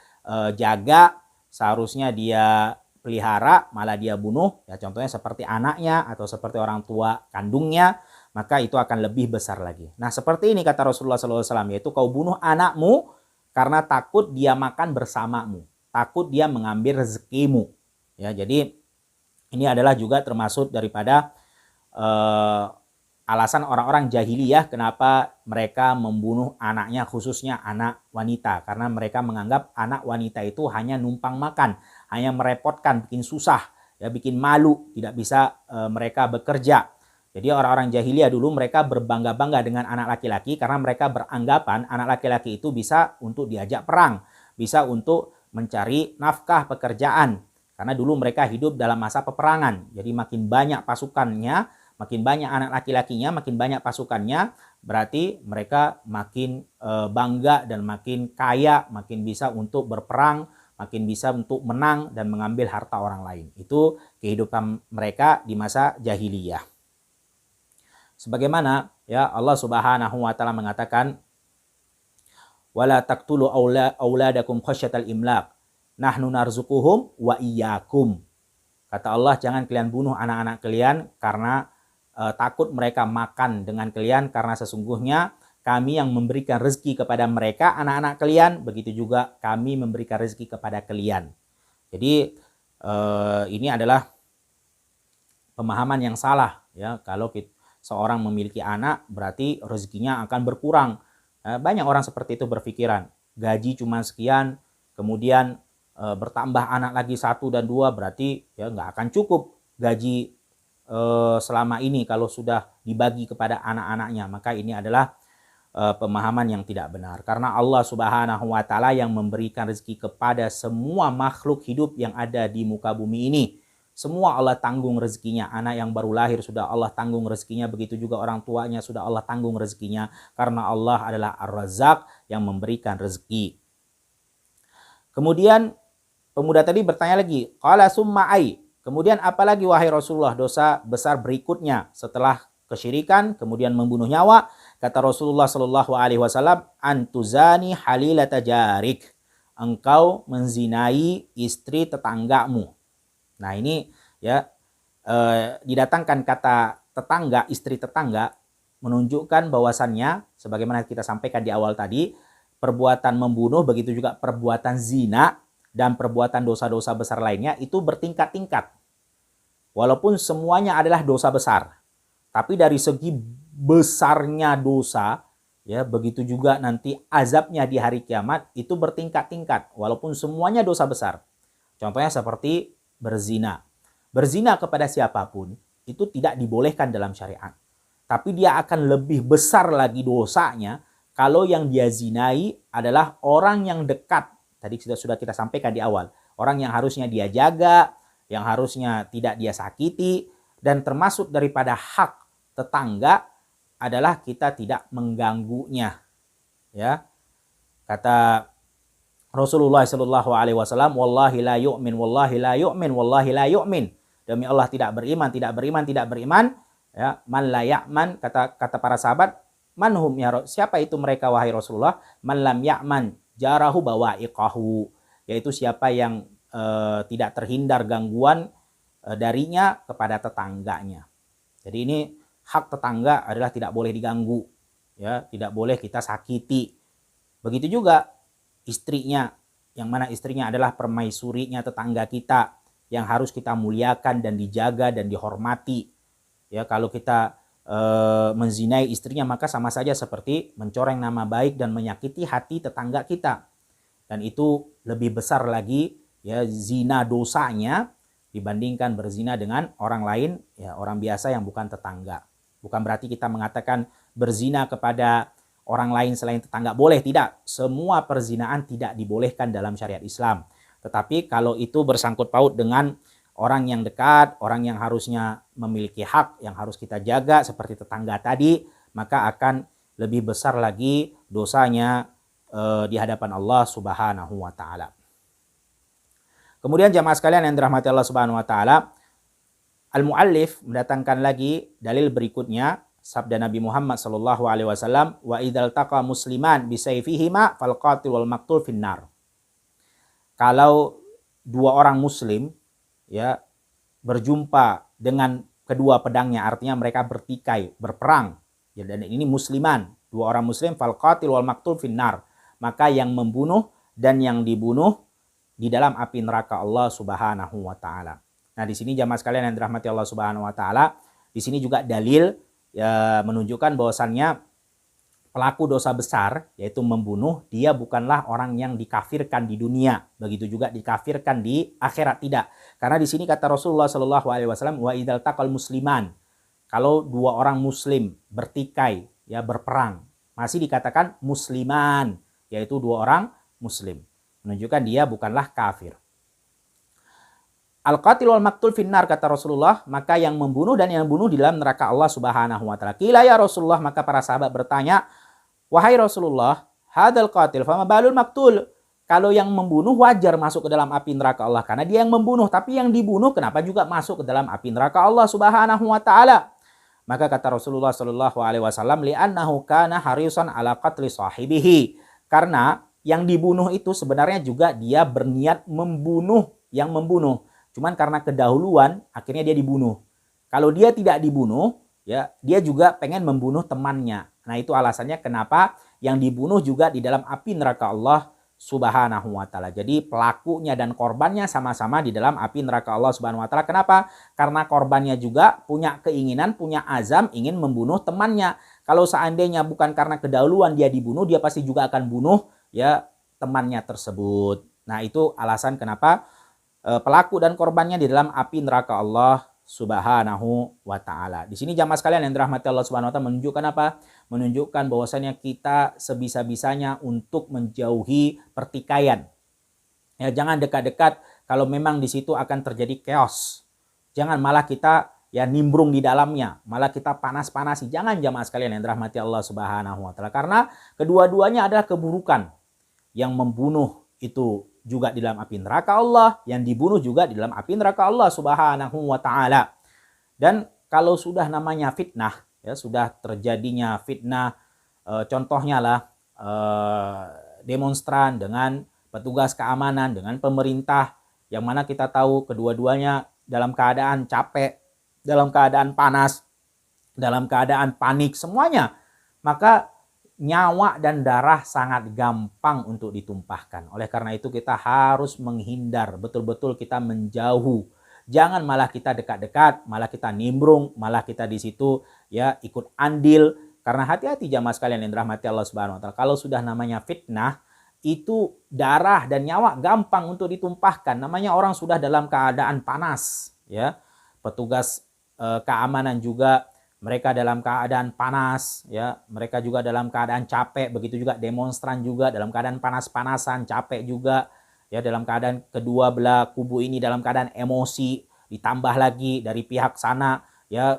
jaga, seharusnya dia pelihara, malah dia bunuh. Ya, contohnya seperti anaknya atau seperti orang tua kandungnya, maka itu akan lebih besar lagi. Nah, seperti ini kata Rasulullah SAW, yaitu kau bunuh anakmu karena takut dia makan bersamamu, takut dia mengambil rezekimu. Ya, jadi ini adalah juga termasuk daripada alasan orang-orang jahiliyah kenapa mereka membunuh anaknya, khususnya anak wanita, karena mereka menganggap anak wanita itu hanya numpang makan, hanya merepotkan, bikin susah, ya, bikin malu, tidak bisa mereka bekerja. Jadi orang-orang jahiliyah dulu mereka berbangga-bangga dengan anak laki-laki karena mereka beranggapan anak laki-laki itu bisa untuk diajak perang, bisa untuk mencari nafkah pekerjaan. Karena dulu mereka hidup dalam masa peperangan. Jadi makin banyak pasukannya, makin banyak anak laki-lakinya, makin banyak pasukannya, berarti mereka makin bangga dan makin kaya, makin bisa untuk berperang, makin bisa untuk menang dan mengambil harta orang lain. Itu kehidupan mereka di masa jahiliyah. Sebagaimana ya Allah Subhanahu wa taala mengatakan wala taqtulu auladakum khasyatal imlaq nahnu narzuquhum wa iyyakum. Kata Allah, jangan kalian bunuh anak-anak kalian karena takut mereka makan dengan kalian, karena sesungguhnya kami yang memberikan rezeki kepada mereka anak-anak kalian, begitu juga kami memberikan rezeki kepada kalian. Jadi ini adalah pemahaman yang salah ya. Kalau seorang memiliki anak berarti rezekinya akan berkurang. Banyak orang seperti itu berpikiran, gaji cuma sekian, kemudian bertambah anak lagi 1 dan 2 berarti ya nggak akan cukup gaji selama ini kalau sudah dibagi kepada anak-anaknya. Maka ini adalah pemahaman yang tidak benar, karena Allah Subhanahu wa taala yang memberikan rezeki kepada semua makhluk hidup yang ada di muka bumi ini. Semua Allah tanggung rezekinya. Anak yang baru lahir sudah Allah tanggung rezekinya. Begitu juga orang tuanya sudah Allah tanggung rezekinya. Karena Allah adalah Ar-Razzaq yang memberikan rezeki. Kemudian pemuda tadi bertanya lagi. Qala summa ai. Kemudian apalagi wahai Rasulullah dosa besar berikutnya setelah kesyirikan kemudian membunuh nyawa? Kata Rasulullah SAW, antuzani halilata jarik. Engkau menzinai istri tetanggamu. Nah ini ya didatangkan kata tetangga, istri tetangga, menunjukkan bahwasannya sebagaimana kita sampaikan di awal tadi, perbuatan membunuh begitu juga perbuatan zina dan perbuatan dosa-dosa besar lainnya itu bertingkat-tingkat. Walaupun semuanya adalah dosa besar, tapi dari segi besarnya dosa ya, begitu juga nanti azabnya di hari kiamat itu bertingkat-tingkat walaupun semuanya dosa besar. Contohnya seperti berzina. Berzina kepada siapapun itu tidak dibolehkan dalam syariat. Tapi dia akan lebih besar lagi dosanya kalau yang dia zinai adalah orang yang dekat. Tadi sudah kita sampaikan di awal. Orang yang harusnya dia jaga, yang harusnya tidak dia sakiti, dan termasuk daripada hak tetangga adalah kita tidak mengganggunya. Ya. Kata Rasulullah sallallahu alaihi wasallam, wallahi la yu'min, wallahi la yu'min, wallahi la yu'min. Demi Allah tidak beriman, tidak beriman, tidak beriman. Ya, man la ya'man, kata para sahabat, manhum ya, siapa itu mereka wahai Rasulullah? Man lam ya'man jarahu bawa'iqahu, yaitu siapa yang tidak terhindar gangguan darinya kepada tetangganya. Jadi ini hak tetangga adalah tidak boleh diganggu, ya, tidak boleh kita sakiti. Begitu juga istrinya, yang mana istrinya adalah permaisurinya tetangga kita, yang harus kita muliakan dan dijaga dan dihormati. Ya, kalau kita menzinai istrinya, maka sama saja seperti mencoreng nama baik dan menyakiti hati tetangga kita. Dan itu lebih besar lagi ya zina dosanya dibandingkan berzina dengan orang lain, ya orang biasa yang bukan tetangga. Bukan berarti kita mengatakan berzina kepada orang lain selain tetangga boleh, tidak. Semua perzinaan tidak dibolehkan dalam syariat Islam. Tetapi kalau itu bersangkut paut dengan orang yang dekat, orang yang harusnya memiliki hak, yang harus kita jaga seperti tetangga tadi, maka akan lebih besar lagi dosanya di hadapan Allah Subhanahu wa taala. Kemudian jamaah sekalian yang dirahmati Allah Subhanahu wa taala, al-muallif mendatangkan lagi dalil berikutnya, sabda Nabi Muhammad sallallahu alaihi wasallam, wa idzal taqa musliman bisayfihima fal qatil wal maqtul finnar. Kalau dua orang muslim ya berjumpa dengan kedua pedangnya, artinya mereka bertikai, berperang, ya, dan ini musliman, dua orang muslim, fal qatil wal maqtul finnar, maka yang membunuh dan yang dibunuh di dalam api neraka Allah Subhanahu wa taala. Nah, di sini jamaah sekalian yang dirahmati Allah Subhanahu wa taala, di sini juga dalil ya, menunjukkan bahwasannya pelaku dosa besar, yaitu membunuh, dia bukanlah orang yang dikafirkan di dunia, begitu juga dikafirkan di akhirat, tidak. Karena di sini kata Rasulullah Shallallahu Alaihi Wasallam, wa idzal taqal musliman, kalau dua orang muslim bertikai, ya berperang, masih dikatakan musliman, yaitu dua orang muslim, menunjukkan dia bukanlah kafir. Al-qatil wal maqtul finnar, kata Rasulullah, maka yang membunuh dan yang bunuh di dalam neraka Allah Subhanahu wa taala. Qila ya Rasulullah, maka para sahabat bertanya, wahai Rasulullah, hadzal qatil fama balul maqtul. Kalau yang membunuh wajar masuk ke dalam api neraka Allah karena dia yang membunuh, tapi yang dibunuh kenapa juga masuk ke dalam api neraka Allah Subhanahu wa taala? Maka kata Rasulullah sallallahu alaihi wasallam, li'annahu kana harisan ala qatli sahibihi. Karena yang dibunuh itu sebenarnya juga dia berniat membunuh yang membunuh. Cuman karena kedahuluan akhirnya dia dibunuh. Kalau dia tidak dibunuh, ya dia juga pengen membunuh temannya. Nah, itu alasannya kenapa yang dibunuh juga di dalam api neraka Allah Subhanahu wa taala. Jadi pelakunya dan korbannya sama-sama di dalam api neraka Allah Subhanahu wa taala. Kenapa? Karena korbannya juga punya keinginan, punya azam ingin membunuh temannya. Kalau seandainya bukan karena kedahuluan dia dibunuh, dia pasti juga akan bunuh ya temannya tersebut. Nah, itu alasan kenapa pelaku dan korbannya di dalam api neraka Allah Subhanahu wa taala. Di sini jamaah sekalian yang dirahmati Allah Subhanahu wa taala, menunjukkan apa? Menunjukkan bahwasanya kita sebisa-bisanya untuk menjauhi pertikaian. Ya, jangan dekat-dekat kalau memang di situ akan terjadi chaos. Jangan malah kita ya nimbrung di dalamnya, malah kita panas-panasi. Jangan jamaah sekalian yang dirahmati Allah Subhanahu wa taala, karena kedua-duanya adalah keburukan. Yang membunuh itu juga di dalam api neraka Allah, yang dibunuh juga di dalam api neraka Allah Subhanahu wa taala. Dan kalau sudah namanya fitnah, ya sudah terjadinya fitnah, contohnya lah demonstran dengan petugas keamanan, dengan pemerintah, yang mana kita tahu kedua-duanya dalam keadaan capek, dalam keadaan panas, dalam keadaan panik semuanya, maka nyawa dan darah sangat gampang untuk ditumpahkan. Oleh karena itu kita harus menghindar, betul-betul kita menjauh. Jangan malah kita dekat-dekat, malah kita nimbrung, malah kita di situ ya ikut andil. Karena hati-hati jamaah sekalian yang dirahmati Allah Subhanahu wa taala. Kalau sudah namanya fitnah, itu darah dan nyawa gampang untuk ditumpahkan. Namanya orang sudah dalam keadaan panas, ya. Petugas keamanan juga mereka dalam keadaan panas, ya, mereka juga dalam keadaan capek, begitu juga demonstran juga dalam keadaan panas-panasan, capek juga, ya, dalam keadaan kedua belah kubu ini dalam keadaan emosi, ditambah lagi dari pihak sana, ya,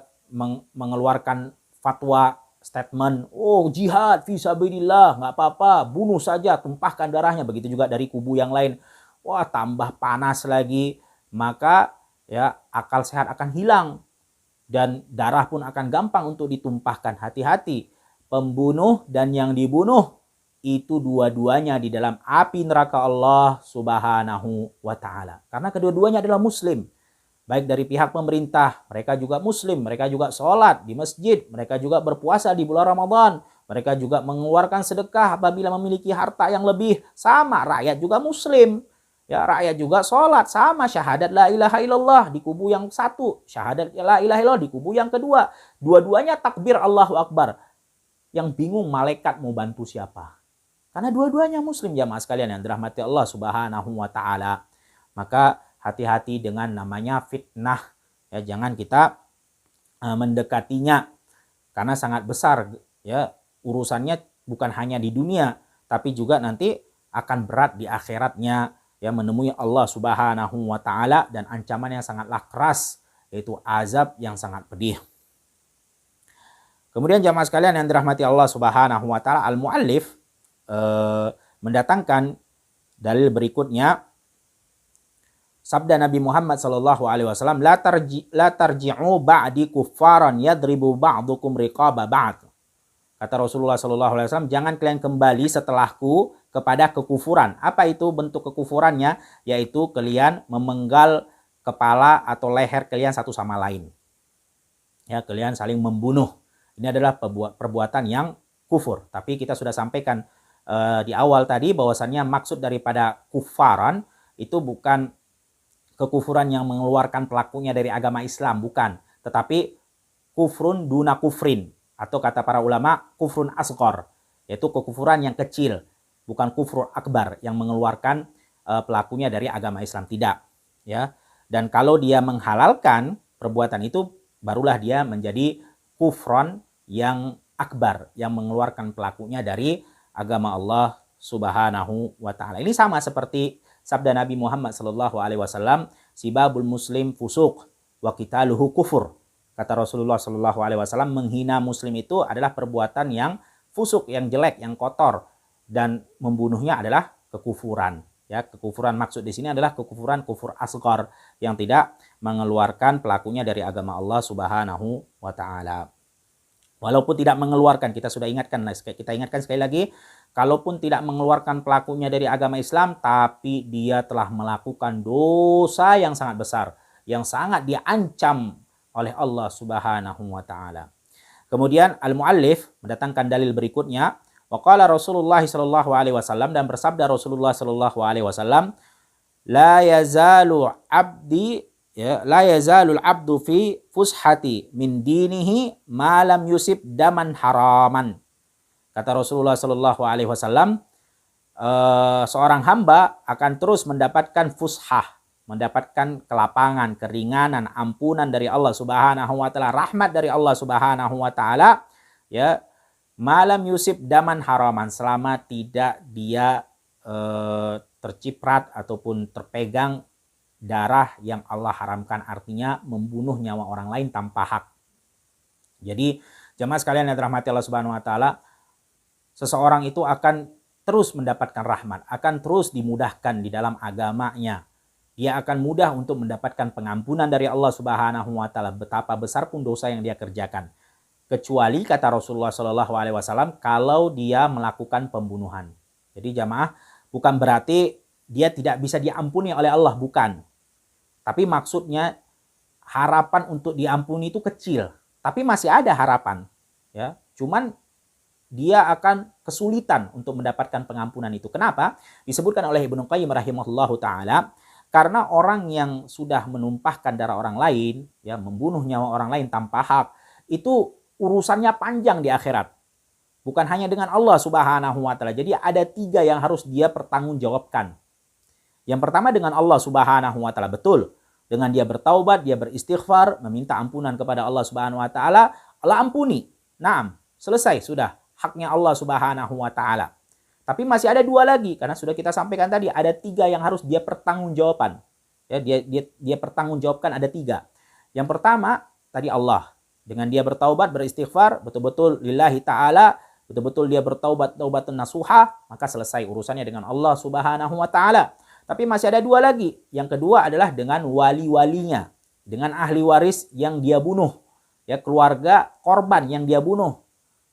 mengeluarkan fatwa, statement, oh jihad fisabilillah, nggak apa-apa, bunuh saja, tumpahkan darahnya, begitu juga dari kubu yang lain, wah tambah panas lagi, maka ya akal sehat akan hilang. Dan darah pun akan gampang untuk ditumpahkan. Hati-hati, pembunuh dan yang dibunuh itu dua-duanya di dalam api neraka Allah Subhanahu wa taala. Karena kedua-duanya adalah muslim. Baik dari pihak pemerintah, mereka juga muslim, mereka juga sholat di masjid, mereka juga berpuasa di bulan Ramadan. Mereka juga mengeluarkan sedekah apabila memiliki harta yang lebih. Sama, rakyat juga muslim. Ya, rakyat juga sholat, sama, syahadat la ilaha illallah di kubu yang satu, syahadat la ilaha illallah di kubu yang kedua. Dua-duanya takbir Allahu Akbar. Yang bingung malaikat mau bantu siapa? Karena dua-duanya muslim, jamaah sekalian yang dirahmati Allah Subhanahu wa taala. Maka hati-hati dengan namanya fitnah. Ya, jangan kita mendekatinya karena sangat besar, ya. Urusannya bukan hanya di dunia, tapi juga nanti akan berat di akhiratnya, ya, menemui Allah Subhanahu wa taala dan ancaman yang sangatlah keras, yaitu azab yang sangat pedih. Kemudian jamaah sekalian yang dirahmati Allah Subhanahu wa taala, al-muallif mendatangkan dalil berikutnya, sabda Nabi Muhammad sallallahu alaihi wasallam, la tarji'u ba'di kuffaran yadribu ba'dukum riqaba ba'd. Kata Rasulullah sallallahu alaihi wasallam, jangan kalian kembali setelahku kepada kekufuran. Apa itu bentuk kekufurannya? Yaitu kalian memenggal kepala atau leher kalian satu sama lain. Ya, kalian saling membunuh. Ini adalah perbuatan yang kufur. Tapi kita sudah sampaikan di awal tadi bahwasannya maksud daripada kufaran itu bukan kekufuran yang mengeluarkan pelakunya dari agama Islam, bukan. Tetapi kufrun duna kufrin. Atau kata para ulama, kufrun asghar, yaitu kekufuran yang kecil, bukan kufur akbar yang mengeluarkan pelakunya dari agama Islam, tidak, ya. Dan kalau dia menghalalkan perbuatan itu, barulah dia menjadi kufron yang akbar yang mengeluarkan pelakunya dari agama Allah Subhanahu wa taala. Ini sama seperti sabda Nabi Muhammad sallallahu alaihi wasallam, sibabul muslim fusuq wa qitaluhu kufur. Kata Rasulullah Shallallahu Alaihi Wasallam, menghina Muslim itu adalah perbuatan yang fusuk, yang jelek, yang kotor, dan membunuhnya adalah kekufuran. Ya, kekufuran maksud di sini adalah kekufuran kufur asghar yang tidak mengeluarkan pelakunya dari agama Allah Subhanahu wa taala. Walaupun tidak mengeluarkan, kita ingatkan sekali lagi, kalaupun tidak mengeluarkan pelakunya dari agama Islam, tapi dia telah melakukan dosa yang sangat besar, yang sangat diancam oleh Allah Subhanahu wa taala. Kemudian al-muallif mendatangkan dalil berikutnya, waqala Rasulullah sallallahu alaihi wasallam, dan bersabda Rasulullah sallallahu alaihi wasallam, la yazalul abdu fi fushati min dinihi ma lam yusib daman haraman. Kata Rasulullah sallallahu alaihi wasallam, seorang hamba akan terus mendapatkan fushah, mendapatkan kelapangan, keringanan, ampunan dari Allah Subhanahu wa taala, rahmat dari Allah Subhanahu wa taala, ya, malam yusib daman haraman, selama tidak dia terciprat ataupun terpegang darah yang Allah haramkan, artinya membunuh nyawa orang lain tanpa hak. Jadi jemaah sekalian yang dirahmati Allah Subhanahu wa taala, seseorang itu akan terus mendapatkan rahmat, akan terus dimudahkan di dalam agamanya. Dia akan mudah untuk mendapatkan pengampunan dari Allah Subhanahu wa taala, betapa besar pun dosa yang dia kerjakan. Kecuali kata Rasulullah Shallallahu alaihi wasallam, kalau dia melakukan pembunuhan. Jadi jamaah, bukan berarti dia tidak bisa diampuni oleh Allah, bukan. Tapi maksudnya harapan untuk diampuni itu kecil, tapi masih ada harapan, ya. Cuman dia akan kesulitan untuk mendapatkan pengampunan itu. Kenapa? Disebutkan oleh Ibnu Qayyim rahimahullahu taala, karena orang yang sudah menumpahkan darah orang lain, ya, membunuh nyawa orang lain tanpa hak, itu urusannya panjang di akhirat. Bukan hanya dengan Allah Subhanahu wa taala. Jadi ada 3 yang harus dia pertanggungjawabkan. Yang pertama dengan Allah Subhanahu wa taala, betul. Dengan dia bertaubat, dia beristighfar, meminta ampunan kepada Allah Subhanahu wa taala, Allah ampuni. Naam, selesai sudah haknya Allah Subhanahu wa taala. Tapi masih ada 2 lagi, karena sudah kita sampaikan tadi, ada 3 yang harus dia pertanggungjawabkan. Ya, dia pertanggungjawabkan ada 3. Yang pertama tadi Allah, dengan dia bertaubat, beristighfar, betul-betul lillahi ta'ala, betul-betul dia bertaubat taubatun nasuha, maka selesai urusannya dengan Allah Subhanahu wa taala. Tapi masih ada 2 lagi. Yang kedua adalah dengan wali-walinya, dengan ahli waris yang dia bunuh, ya, keluarga korban yang dia bunuh.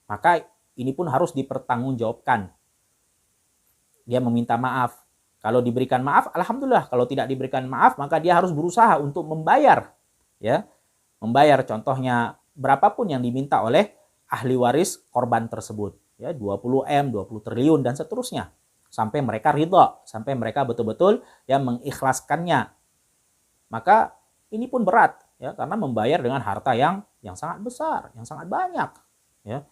Maka ini pun harus dipertanggungjawabkan. Dia meminta maaf. Kalau diberikan maaf, alhamdulillah. Kalau tidak diberikan maaf, maka dia harus berusaha untuk membayar, ya. Membayar, contohnya berapapun yang diminta oleh ahli waris korban tersebut. ya 20 M, 20 triliun dan seterusnya. Sampai mereka ridha, sampai mereka betul-betul ya mengikhlaskannya. Maka ini pun berat ya, karena membayar dengan harta yang sangat besar, yang sangat banyak ya.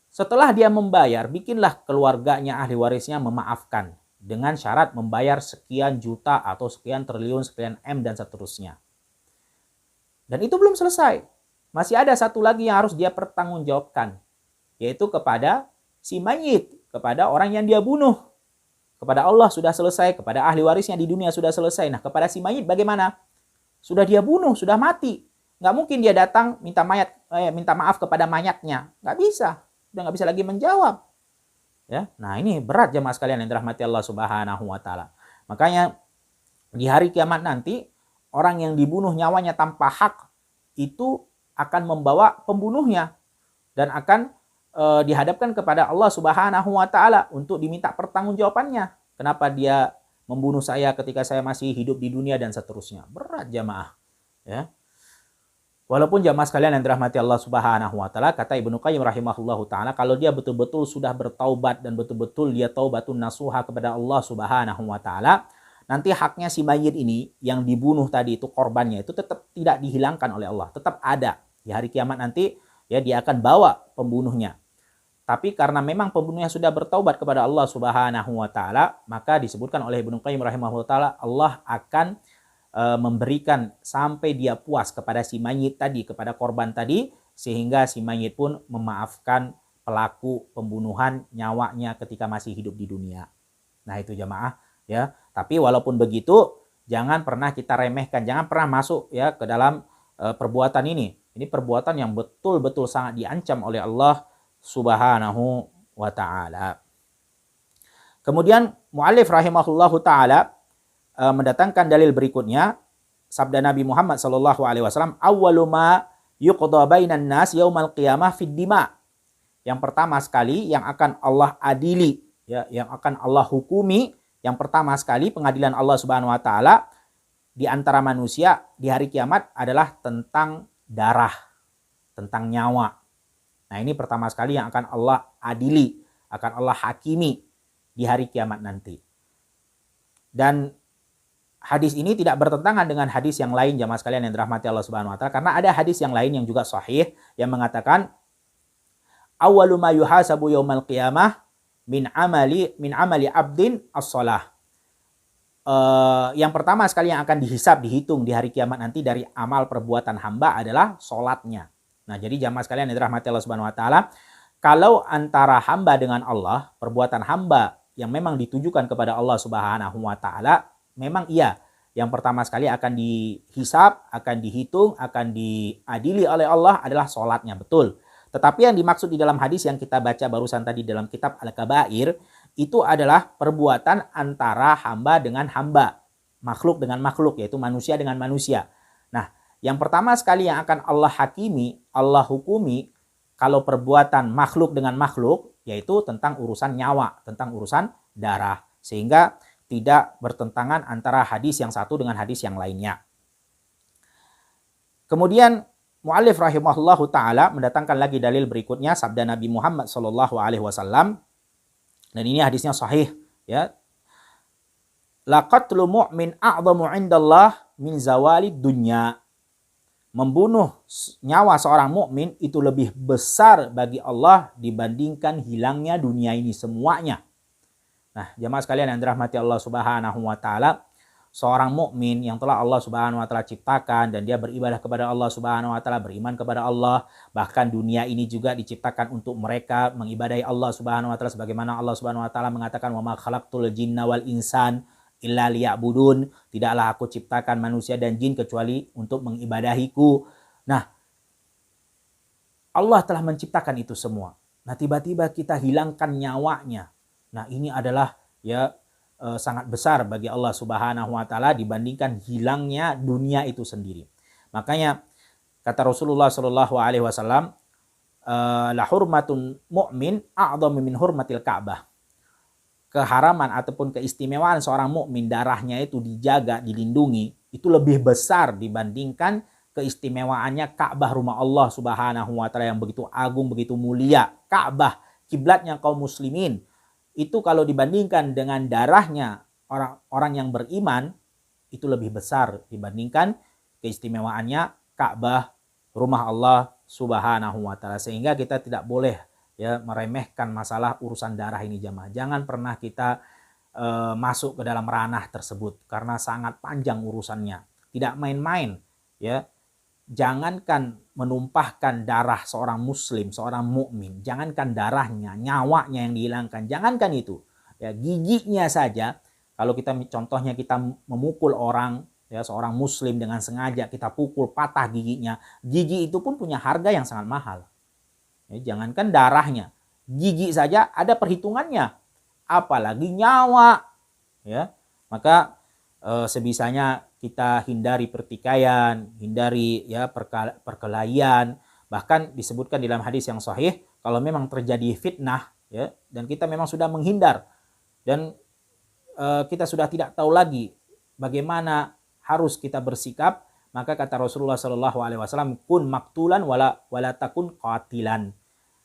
Setelah dia membayar, bikinlah keluarganya, ahli warisnya memaafkan dengan syarat membayar sekian juta atau sekian triliun, sekian M dan seterusnya. Dan itu belum selesai. Masih ada satu lagi yang harus dia pertanggungjawabkan, yaitu kepada si mayit, kepada orang yang dia bunuh. Kepada Allah sudah selesai, kepada ahli warisnya di dunia sudah selesai. Nah, kepada si mayit bagaimana? Sudah dia bunuh, sudah mati. Nggak mungkin dia datang minta maaf kepada mayatnya. Nggak bisa. Udah nggak bisa lagi menjawab. Ya, nah ini berat jemaah sekalian yang dirahmati Allah Subhanahu wa taala. Makanya di hari kiamat nanti orang yang dibunuh nyawanya tanpa hak itu akan membawa pembunuhnya dan akan dihadapkan kepada Allah Subhanahu wa taala untuk diminta pertanggungjawabannya. Kenapa dia membunuh saya ketika saya masih hidup di dunia dan seterusnya. Berat jamaah. Ya. Walaupun jamaah sekalian yang dirahmati Allah Subhanahu wa taala, kata Ibnu Qayyim rahimahullahu taala, kalau dia betul-betul sudah bertaubat dan betul-betul dia taubatun nasuha kepada Allah Subhanahu wa taala, nanti haknya si mayit ini yang dibunuh tadi itu, korbannya itu tetap tidak dihilangkan oleh Allah, tetap ada. Di hari kiamat nanti ya dia akan bawa pembunuhnya. Tapi karena memang pembunuhnya sudah bertaubat kepada Allah Subhanahu wa taala, maka disebutkan oleh Ibnu Qayyim rahimahullah taala, Allah akan memberikan sampai dia puas kepada si mayit tadi, kepada korban tadi, sehingga si mayit pun memaafkan pelaku pembunuhan nyawanya ketika masih hidup di dunia. Nah, itu jamaah ya. Tapi walaupun begitu, jangan pernah kita remehkan, jangan pernah masuk ya ke dalam perbuatan ini. Ini perbuatan yang betul-betul sangat diancam oleh Allah Subhanahu wa ta'ala. Kemudian muallif rahimahullahu ta'ala mendatangkan dalil berikutnya, sabda Nabi Muhammad sallallahu alaihi wasallam, awwalu ma yuqda bainan nas yaumal qiyamah fid dima. Yang pertama sekali yang akan Allah adili, ya, yang akan Allah hukumi, yang pertama sekali pengadilan Allah Subhanahu wa taala di antara manusia di hari kiamat adalah tentang darah, tentang nyawa. Nah, ini pertama sekali yang akan Allah adili, akan Allah hakimi di hari kiamat nanti. Dan hadis ini tidak bertentangan dengan hadis yang lain jamaah sekalian yang dirahmati Allah Subhanahu wa taala, karena ada hadis yang lain yang juga sahih yang mengatakan awwalu ma yuhasabu yaumal qiyamah min amali abdin as-shalah. Yang pertama sekali yang akan dihisab, dihitung di hari kiamat nanti dari amal perbuatan hamba adalah salatnya. Nah, jadi jamaah sekalian yang dirahmati Allah Subhanahu wa taala, kalau antara hamba dengan Allah, perbuatan hamba yang memang ditujukan kepada Allah Subhanahu wa taala, memang iya, yang pertama sekali akan dihisab, akan dihitung, akan diadili oleh Allah adalah salatnya, betul. Tetapi yang dimaksud di dalam hadis yang kita baca barusan tadi dalam kitab Al-Kabair, itu adalah perbuatan antara hamba dengan hamba, makhluk dengan makhluk, yaitu manusia dengan manusia. Nah, yang pertama sekali yang akan Allah hakimi, Allah hukumi, kalau perbuatan makhluk dengan makhluk, yaitu tentang urusan nyawa, tentang urusan darah. Sehingga tidak bertentangan antara hadis yang satu dengan hadis yang lainnya. Kemudian muallif rahimahullahu taala mendatangkan lagi dalil berikutnya, sabda Nabi Muhammad sallallahu alaihi wasallam, dan ini hadisnya sahih ya. Laqatlu mu'min a'dhamu 'indallah min zawalid dunya. Membunuh nyawa seorang mukmin itu lebih besar bagi Allah dibandingkan hilangnya dunia ini semuanya. Nah, jamaah sekalian yang dirahmati Allah Subhanahu wa taala, seorang mukmin yang telah Allah Subhanahu wa taala ciptakan dan dia beribadah kepada Allah Subhanahu wa taala, beriman kepada Allah, bahkan dunia ini juga diciptakan untuk mereka mengibadahi Allah Subhanahu wa taala, sebagaimana Allah Subhanahu wa taala mengatakan, wa ma khalaqtul jinna wal insan illa liya'budun, tidaklah aku ciptakan manusia dan jin kecuali untuk mengibadahiku. Nah, Allah telah menciptakan itu semua. Nah, tiba-tiba kita hilangkan nyawanya. Nah, ini adalah ya sangat besar bagi Allah Subhanahu wa taala dibandingkan hilangnya dunia itu sendiri. Makanya kata Rasulullah sallallahu alaihi wasallam, la hurmatun mu'min a'dhamu min hurmatil Ka'bah. Keharaman ataupun keistimewaan seorang mukmin, darahnya itu dijaga, dilindungi, itu lebih besar dibandingkan keistimewaannya Ka'bah, rumah Allah Subhanahu wa taala yang begitu agung, begitu mulia. Ka'bah kiblatnya kaum muslimin, itu kalau dibandingkan dengan darahnya orang-orang yang beriman, itu lebih besar dibandingkan keistimewaannya Ka'bah, rumah Allah Subhanahu wa taala. Sehingga kita tidak boleh ya meremehkan masalah urusan darah ini jamaah. Jangan pernah kita masuk ke dalam ranah tersebut karena sangat panjang urusannya. Tidak main-main ya. Jangankan menumpahkan darah seorang muslim, seorang mukmin, jangankan darahnya, nyawanya yang dihilangkan, jangankan itu. Ya, giginya saja, kalau kita contohnya kita memukul orang, ya seorang muslim dengan sengaja kita pukul patah giginya, gigi itu pun punya harga yang sangat mahal. Ya, jangankan darahnya, gigi saja ada perhitungannya, apalagi nyawa. Ya, maka sebisanya kita hindari pertikaian, hindari ya perkelahian. Bahkan disebutkan dalam hadis yang sahih, kalau memang terjadi fitnah ya dan kita memang sudah menghindar dan kita sudah tidak tahu lagi bagaimana harus kita bersikap, maka kata Rasulullah Shallallahu alaihi wasallam, kun maktulan wala takun qatilan.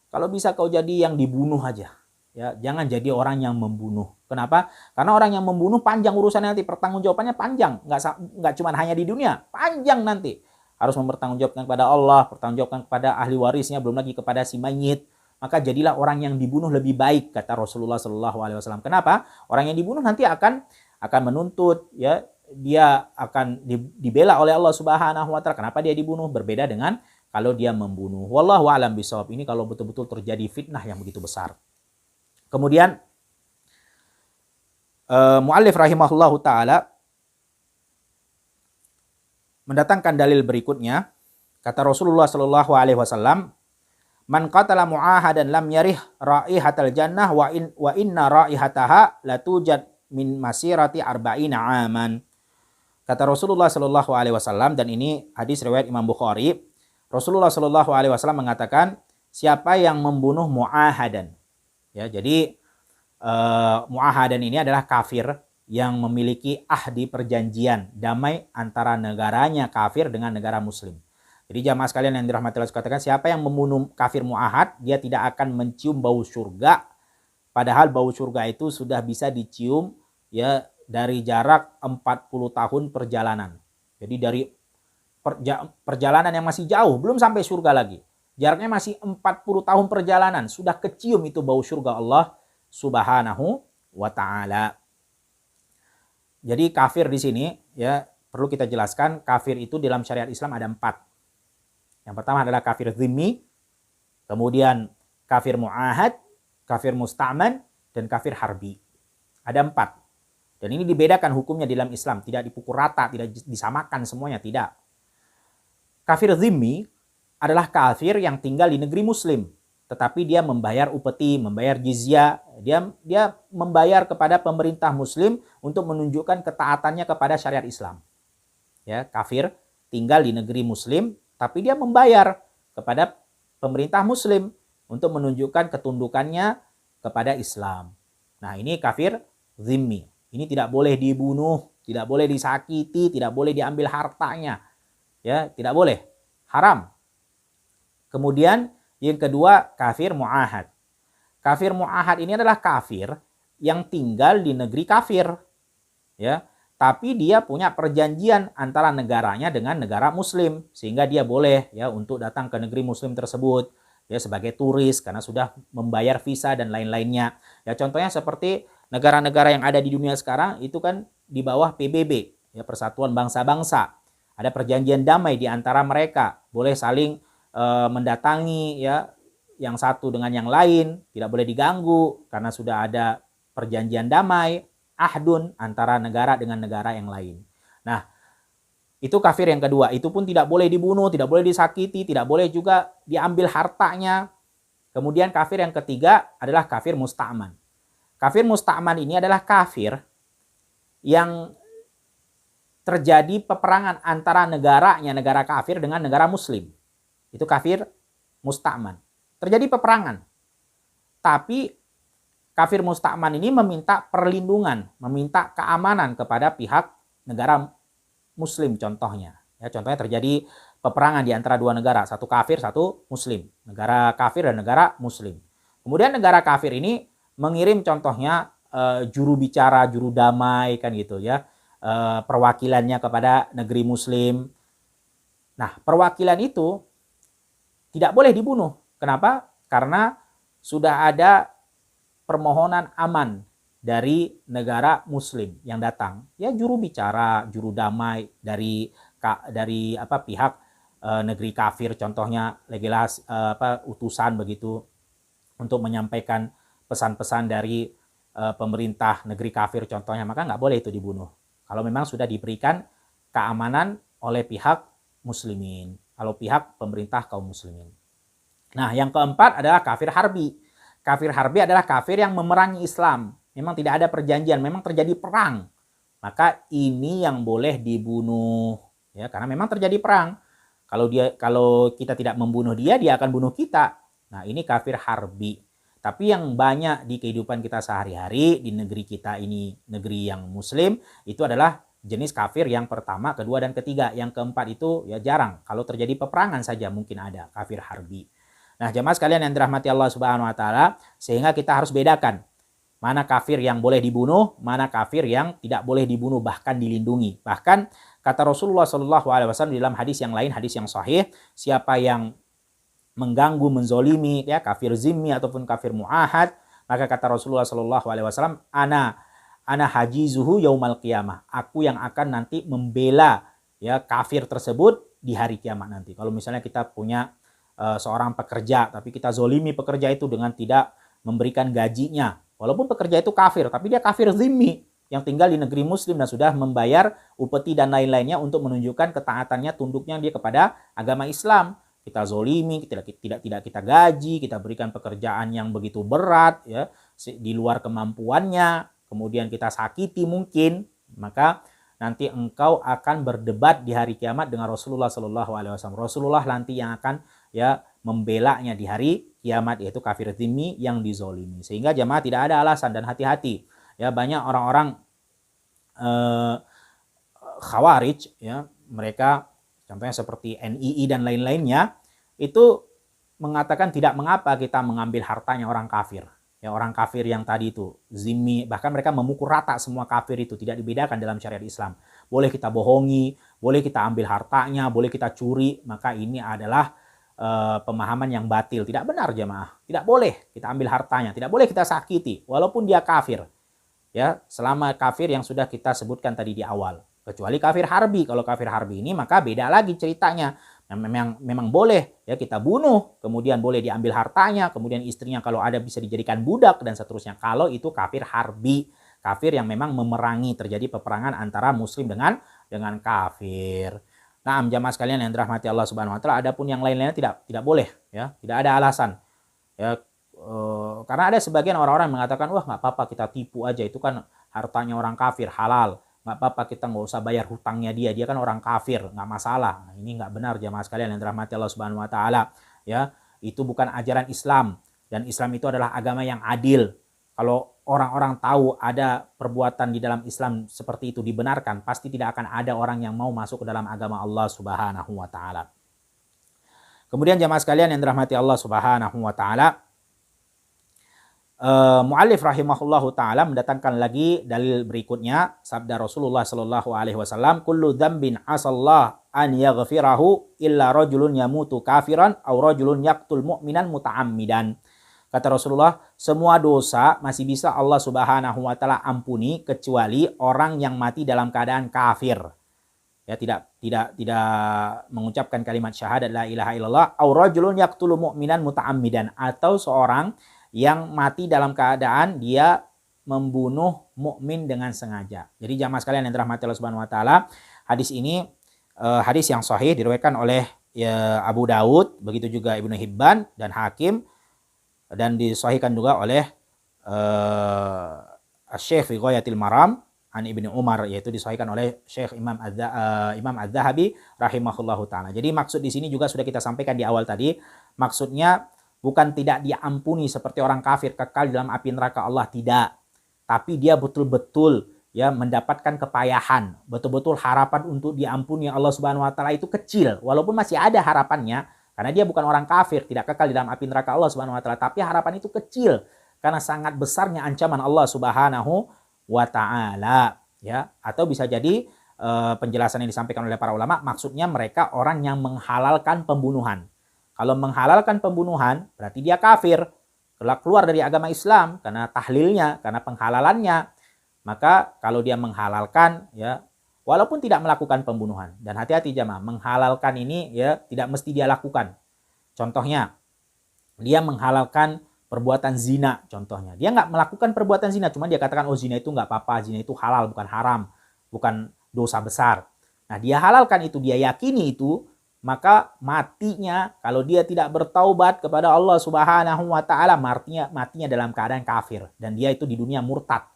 Kalau bisa kau jadi yang dibunuh aja. Ya, jangan jadi orang yang membunuh. Kenapa? Karena orang yang membunuh panjang urusannya nanti, pertanggungjawabannya panjang. Nggak cuma hanya di dunia, panjang nanti. Harus mempertanggungjawabkan kepada Allah, pertanggungjawabkan kepada ahli warisnya, belum lagi kepada si mayit. Maka jadilah orang yang dibunuh lebih baik, kata Rasulullah Shallallahu alaihi wasallam. Kenapa? Orang yang dibunuh nanti akan menuntut, ya, dia akan dibela oleh Allah Subhanahu wa taala. Kenapa dia dibunuh? Berbeda dengan kalau dia membunuh. Wallahu a'lam bishawab. Ini kalau betul-betul terjadi fitnah yang begitu besar. Kemudian muallif rahimahullahu taala mendatangkan dalil berikutnya. Kata Rasulullah sallallahu alaihi wasallam, "Man qatala mu'ahadan lam yarih raihatal jannah wa inna raihataha latujad min masirati arba'ina aman." Kata Rasulullah sallallahu alaihi wasallam, dan ini hadis riwayat Imam Bukhari. Rasulullah sallallahu alaihi wasallam mengatakan, siapa yang membunuh mu'ahadan. Ya, jadi mu'ahadan ini adalah kafir yang memiliki ahdi perjanjian damai antara negaranya kafir dengan negara muslim. Jadi jamaah sekalian yang dirahmati Allah, katakan siapa yang membunuh kafir mu'ahad, dia tidak akan mencium bau surga. Padahal bau surga itu sudah bisa dicium ya dari jarak 40 tahun perjalanan. Jadi dari perjalanan yang masih jauh, belum sampai surga lagi. Jaraknya masih 40 tahun perjalanan, sudah kecium itu bau surga Allah Subhanahu wa taala. Jadi kafir di sini ya perlu kita jelaskan, kafir itu dalam syariat Islam ada 4. Yang pertama adalah kafir zimmi, kemudian kafir mu'ahad, kafir musta'man, dan kafir harbi. Ada 4. Dan ini dibedakan hukumnya dalam Islam, tidak dipukul rata, tidak disamakan semuanya, tidak. Kafir zimmi adalah kafir yang tinggal di negeri muslim, tetapi dia membayar upeti, membayar jizyah, dia membayar kepada pemerintah muslim untuk menunjukkan ketaatannya kepada syariat Islam. Ya, kafir tinggal di negeri muslim, tapi dia membayar kepada pemerintah muslim untuk menunjukkan ketundukannya kepada Islam. Nah, ini kafir zimmi. Ini tidak boleh dibunuh, tidak boleh disakiti, tidak boleh diambil hartanya. Ya, tidak boleh. Haram. Kemudian yang kedua kafir mu'ahad. Kafir mu'ahad ini adalah kafir yang tinggal di negeri kafir. Ya, tapi dia punya perjanjian antara negaranya dengan negara muslim, sehingga dia boleh ya untuk datang ke negeri muslim tersebut ya sebagai turis karena sudah membayar visa dan lain-lainnya. Ya, contohnya seperti negara-negara yang ada di dunia sekarang itu kan di bawah PBB, ya Persatuan Bangsa-Bangsa. Ada perjanjian damai di antara mereka, boleh saling mendatangi ya yang satu dengan yang lain, tidak boleh diganggu karena sudah ada perjanjian damai, ahdun antara negara dengan negara yang lain. Nah, itu kafir yang kedua, itu pun tidak boleh dibunuh, tidak boleh disakiti, tidak boleh juga diambil hartanya. Kemudian kafir yang ketiga adalah kafir musta'man. Kafir musta'man ini adalah kafir yang terjadi peperangan antara negaranya, negara kafir dengan negara muslim. Itu kafir musta'man. Terjadi peperangan. Tapi kafir musta'man ini meminta perlindungan, meminta keamanan kepada pihak negara muslim contohnya. Ya, contohnya terjadi peperangan di antara dua negara, satu kafir, satu muslim. Negara kafir dan negara muslim. Kemudian negara kafir ini mengirim contohnya juru bicara, juru damai kan gitu ya, perwakilannya kepada negeri muslim. Nah, perwakilan itu tidak boleh dibunuh. Kenapa? Karena sudah ada permohonan aman dari negara muslim yang datang. Ya juru bicara, juru damai dari pihak negeri kafir, contohnya legilas utusan begitu untuk menyampaikan pesan-pesan dari pemerintah negeri kafir contohnya, maka nggak boleh itu dibunuh. Kalau memang sudah diberikan keamanan oleh pihak muslimin, kalau pihak pemerintah kaum muslimin. Nah, yang keempat adalah kafir harbi. Kafir harbi adalah kafir yang memerangi Islam. Memang tidak ada perjanjian, memang terjadi perang. Maka ini yang boleh dibunuh, ya, karena memang terjadi perang. Kalau kita tidak membunuh dia, dia akan bunuh kita. Nah, ini kafir harbi. Tapi yang banyak di kehidupan kita sehari-hari di negeri kita ini, negeri yang muslim, itu adalah jenis kafir yang pertama, kedua, dan ketiga. Yang keempat itu ya jarang. Kalau terjadi peperangan saja mungkin ada kafir harbi. Nah, jemaah sekalian yang dirahmati Allah Subhanahu wa taala, sehingga kita harus bedakan mana kafir yang boleh dibunuh, mana kafir yang tidak boleh dibunuh, bahkan dilindungi. Bahkan kata Rasulullah Shallallahu alaihi wasallam dalam hadis yang lain, hadis yang sahih, siapa yang mengganggu, menzolimi ya kafir zimmi ataupun kafir muahad, maka kata Rasulullah Shallallahu alaihi wasallam, ana hajizuhu yaumal qiyamah. Aku yang akan nanti membela ya kafir tersebut di hari kiamat nanti. Kalau misalnya kita punya seorang pekerja, tapi kita zolimi pekerja itu dengan tidak memberikan gajinya. Walaupun pekerja itu kafir, tapi dia kafir zimmi yang tinggal di negeri muslim dan sudah membayar upeti dan lain-lainnya untuk menunjukkan ketaatannya, tunduknya dia kepada agama Islam. Kita zolimi, tidak kita gaji, kita berikan pekerjaan yang begitu berat, ya, di luar kemampuannya, kemudian kita sakiti mungkin, maka nanti engkau akan berdebat di hari kiamat dengan Rasulullah Shallallahu alaihi wasallam. Rasulullah nanti yang akan ya membelanya di hari kiamat, yaitu kafir zimmi yang dizolimi. Sehingga jamaah tidak ada alasan, dan hati-hati ya, banyak orang-orang khawarij ya, mereka contohnya seperti NII dan lain-lainnya, itu mengatakan tidak mengapa kita mengambil hartanya orang kafir. Ya, orang kafir yang tadi itu zimmi, bahkan mereka memukul rata semua kafir itu, tidak dibedakan dalam syariat Islam. Boleh kita bohongi, boleh kita ambil hartanya, boleh kita curi, maka ini adalah pemahaman yang batil, tidak benar jemaah. Tidak boleh kita ambil hartanya, tidak boleh kita sakiti walaupun dia kafir. Ya, selama kafir yang sudah kita sebutkan tadi di awal. Kecuali kafir harbi. Kalau kafir harbi ini maka beda lagi ceritanya. Memang boleh ya kita bunuh, kemudian boleh diambil hartanya, kemudian istrinya kalau ada bisa dijadikan budak dan seterusnya. Kalau itu kafir harbi, kafir yang memang memerangi, terjadi peperangan antara muslim dengan kafir. Nah, jamaah sekalian yang dirahmati Allah Subhanahu wa taala, adapun yang lain-lainnya tidak boleh ya, tidak ada alasan. Ya, karena ada sebagian orang-orang mengatakan, wah nggak apa-apa kita tipu aja, itu kan hartanya orang kafir, halal. Nggak apa-apa kita nggak usah bayar hutangnya dia kan orang kafir, nggak masalah. Nah, ini nggak benar jamaah sekalian yang dirahmati Allah Subhanahu wa taala. Ya, itu bukan ajaran Islam, dan Islam itu adalah agama yang adil. Kalau orang-orang tahu ada perbuatan di dalam Islam seperti itu dibenarkan, pasti tidak akan ada orang yang mau masuk ke dalam agama Allah Subhanahu wa taala. Kemudian jamaah sekalian yang dirahmati Allah Subhanahu wa taala, muallif rahimahullahu taala mendatangkan lagi dalil berikutnya, sabda Rasulullah sallallahu alaihi wasallam, kullu dzambin asallah an yaghfirahu illa rajulun yamutu kafiran aw rajulun yaqtul mu'minan muta'ammidan. Kata Rasulullah, semua dosa masih bisa Allah Subhanahu wa taala ampuni kecuali orang yang mati dalam keadaan kafir. Ya, tidak mengucapkan kalimat syahadat la ilaha illallah, aw rajulun yaqtulu mu'minan muta'ammidan, atau seorang yang mati dalam keadaan dia membunuh mukmin dengan sengaja. Jadi jamaah sekalian yang dirahmati Allah Subhanahu wa taala, hadis ini hadis yang sahih diriwayatkan oleh Abu Daud, begitu juga Ibnu Hibban dan Hakim, dan disahihkan juga oleh Syekh fi Ghayatil Maram an Ibnu Umar, yaitu disahihkan oleh Syekh Imam Az-Zahabi rahimahullahu taala. Jadi maksud di sini juga sudah kita sampaikan di awal tadi, maksudnya bukan tidak diampuni seperti orang kafir kekal dalam api neraka Allah, tidak. Tapi dia betul-betul ya mendapatkan kepayahan, betul-betul harapan untuk diampuni Allah Subhanahu wa taala itu kecil. Walaupun masih ada harapannya, Karena dia bukan orang kafir, tidak kekal di dalam api neraka Allah Subhanahu wa taala, tapi harapan itu kecil karena sangat besarnya ancaman Allah Subhanahu wa taala, ya. Atau bisa jadi penjelasan yang disampaikan oleh para ulama maksudnya mereka orang yang menghalalkan pembunuhan. Kalau menghalalkan pembunuhan berarti dia kafir, keluar dari agama Islam karena tahlilnya, karena penghalalannya. Maka kalau dia menghalalkan, ya, walaupun tidak melakukan pembunuhan, dan hati-hati jamaah, menghalalkan ini ya tidak mesti dia lakukan. Contohnya, dia menghalalkan perbuatan zina, contohnya. Dia nggak melakukan perbuatan zina, cuma dia katakan, oh zina itu nggak apa-apa, zina itu halal, bukan haram, bukan dosa besar. Nah, dia halalkan itu, dia yakini itu, maka matinya kalau dia tidak bertaubat kepada Allah Subhanahu wa taala, matinya dalam keadaan kafir, dan dia itu di dunia murtad,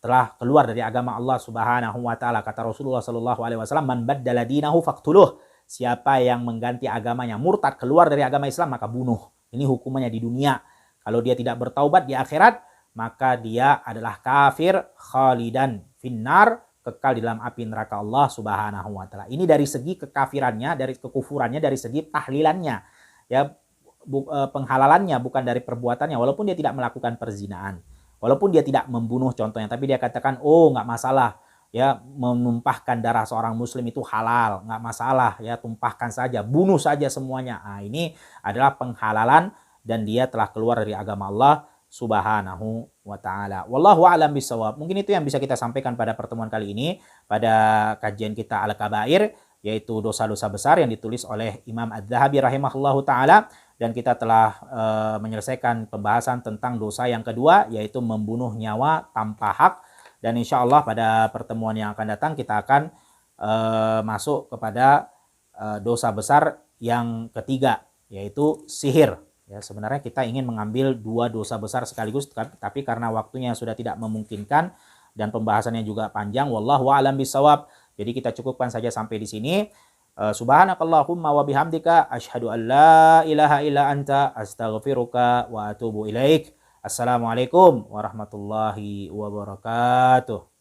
telah keluar dari agama Allah Subhanahu wa taala. Kata Rasulullah sallallahu alaihi wasallam, "Man baddala dinahu faqtuluh." Siapa yang mengganti agamanya, murtad, keluar dari agama Islam, maka bunuh. Ini hukumannya di dunia. Kalau dia tidak bertaubat di akhirat, maka dia adalah kafir khalidan finnar, kekal di dalam api neraka Allah Subhanahu wa taala. Ini dari segi kekafirannya, dari kekufurannya, dari segi tahlilannya. Ya, penghalalannya bukan dari perbuatannya, walaupun dia tidak melakukan perzinaan. Walaupun dia tidak membunuh contohnya, tapi dia katakan, oh nggak masalah, ya menumpahkan darah seorang muslim itu halal, nggak masalah, ya tumpahkan saja, bunuh saja semuanya. Nah, ini adalah penghalalan dan dia telah keluar dari agama Allah Subhanahu wa taala. Wallahu a'lam bishawab. Mungkin itu yang bisa kita sampaikan pada pertemuan kali ini pada kajian kita Al-Kabair, yaitu dosa-dosa besar yang ditulis oleh Imam Adz-Dzahabi rahimahullahu taala. Dan kita telah menyelesaikan pembahasan tentang dosa yang kedua, yaitu membunuh nyawa tanpa hak. Dan insya Allah pada pertemuan yang akan datang kita akan masuk kepada dosa besar yang ketiga, yaitu sihir. Ya, sebenarnya kita ingin mengambil dua dosa besar sekaligus, tapi karena waktunya sudah tidak memungkinkan dan pembahasannya juga panjang, wallahu a'lam bishawab. Jadi kita cukupkan saja sampai di sini. Subhanakallahumma wa bihamdika asyhadu an la ilaha illa anta astaghfiruka wa atubu ilaik. Assalamualaikum warahmatullahi wabarakatuh.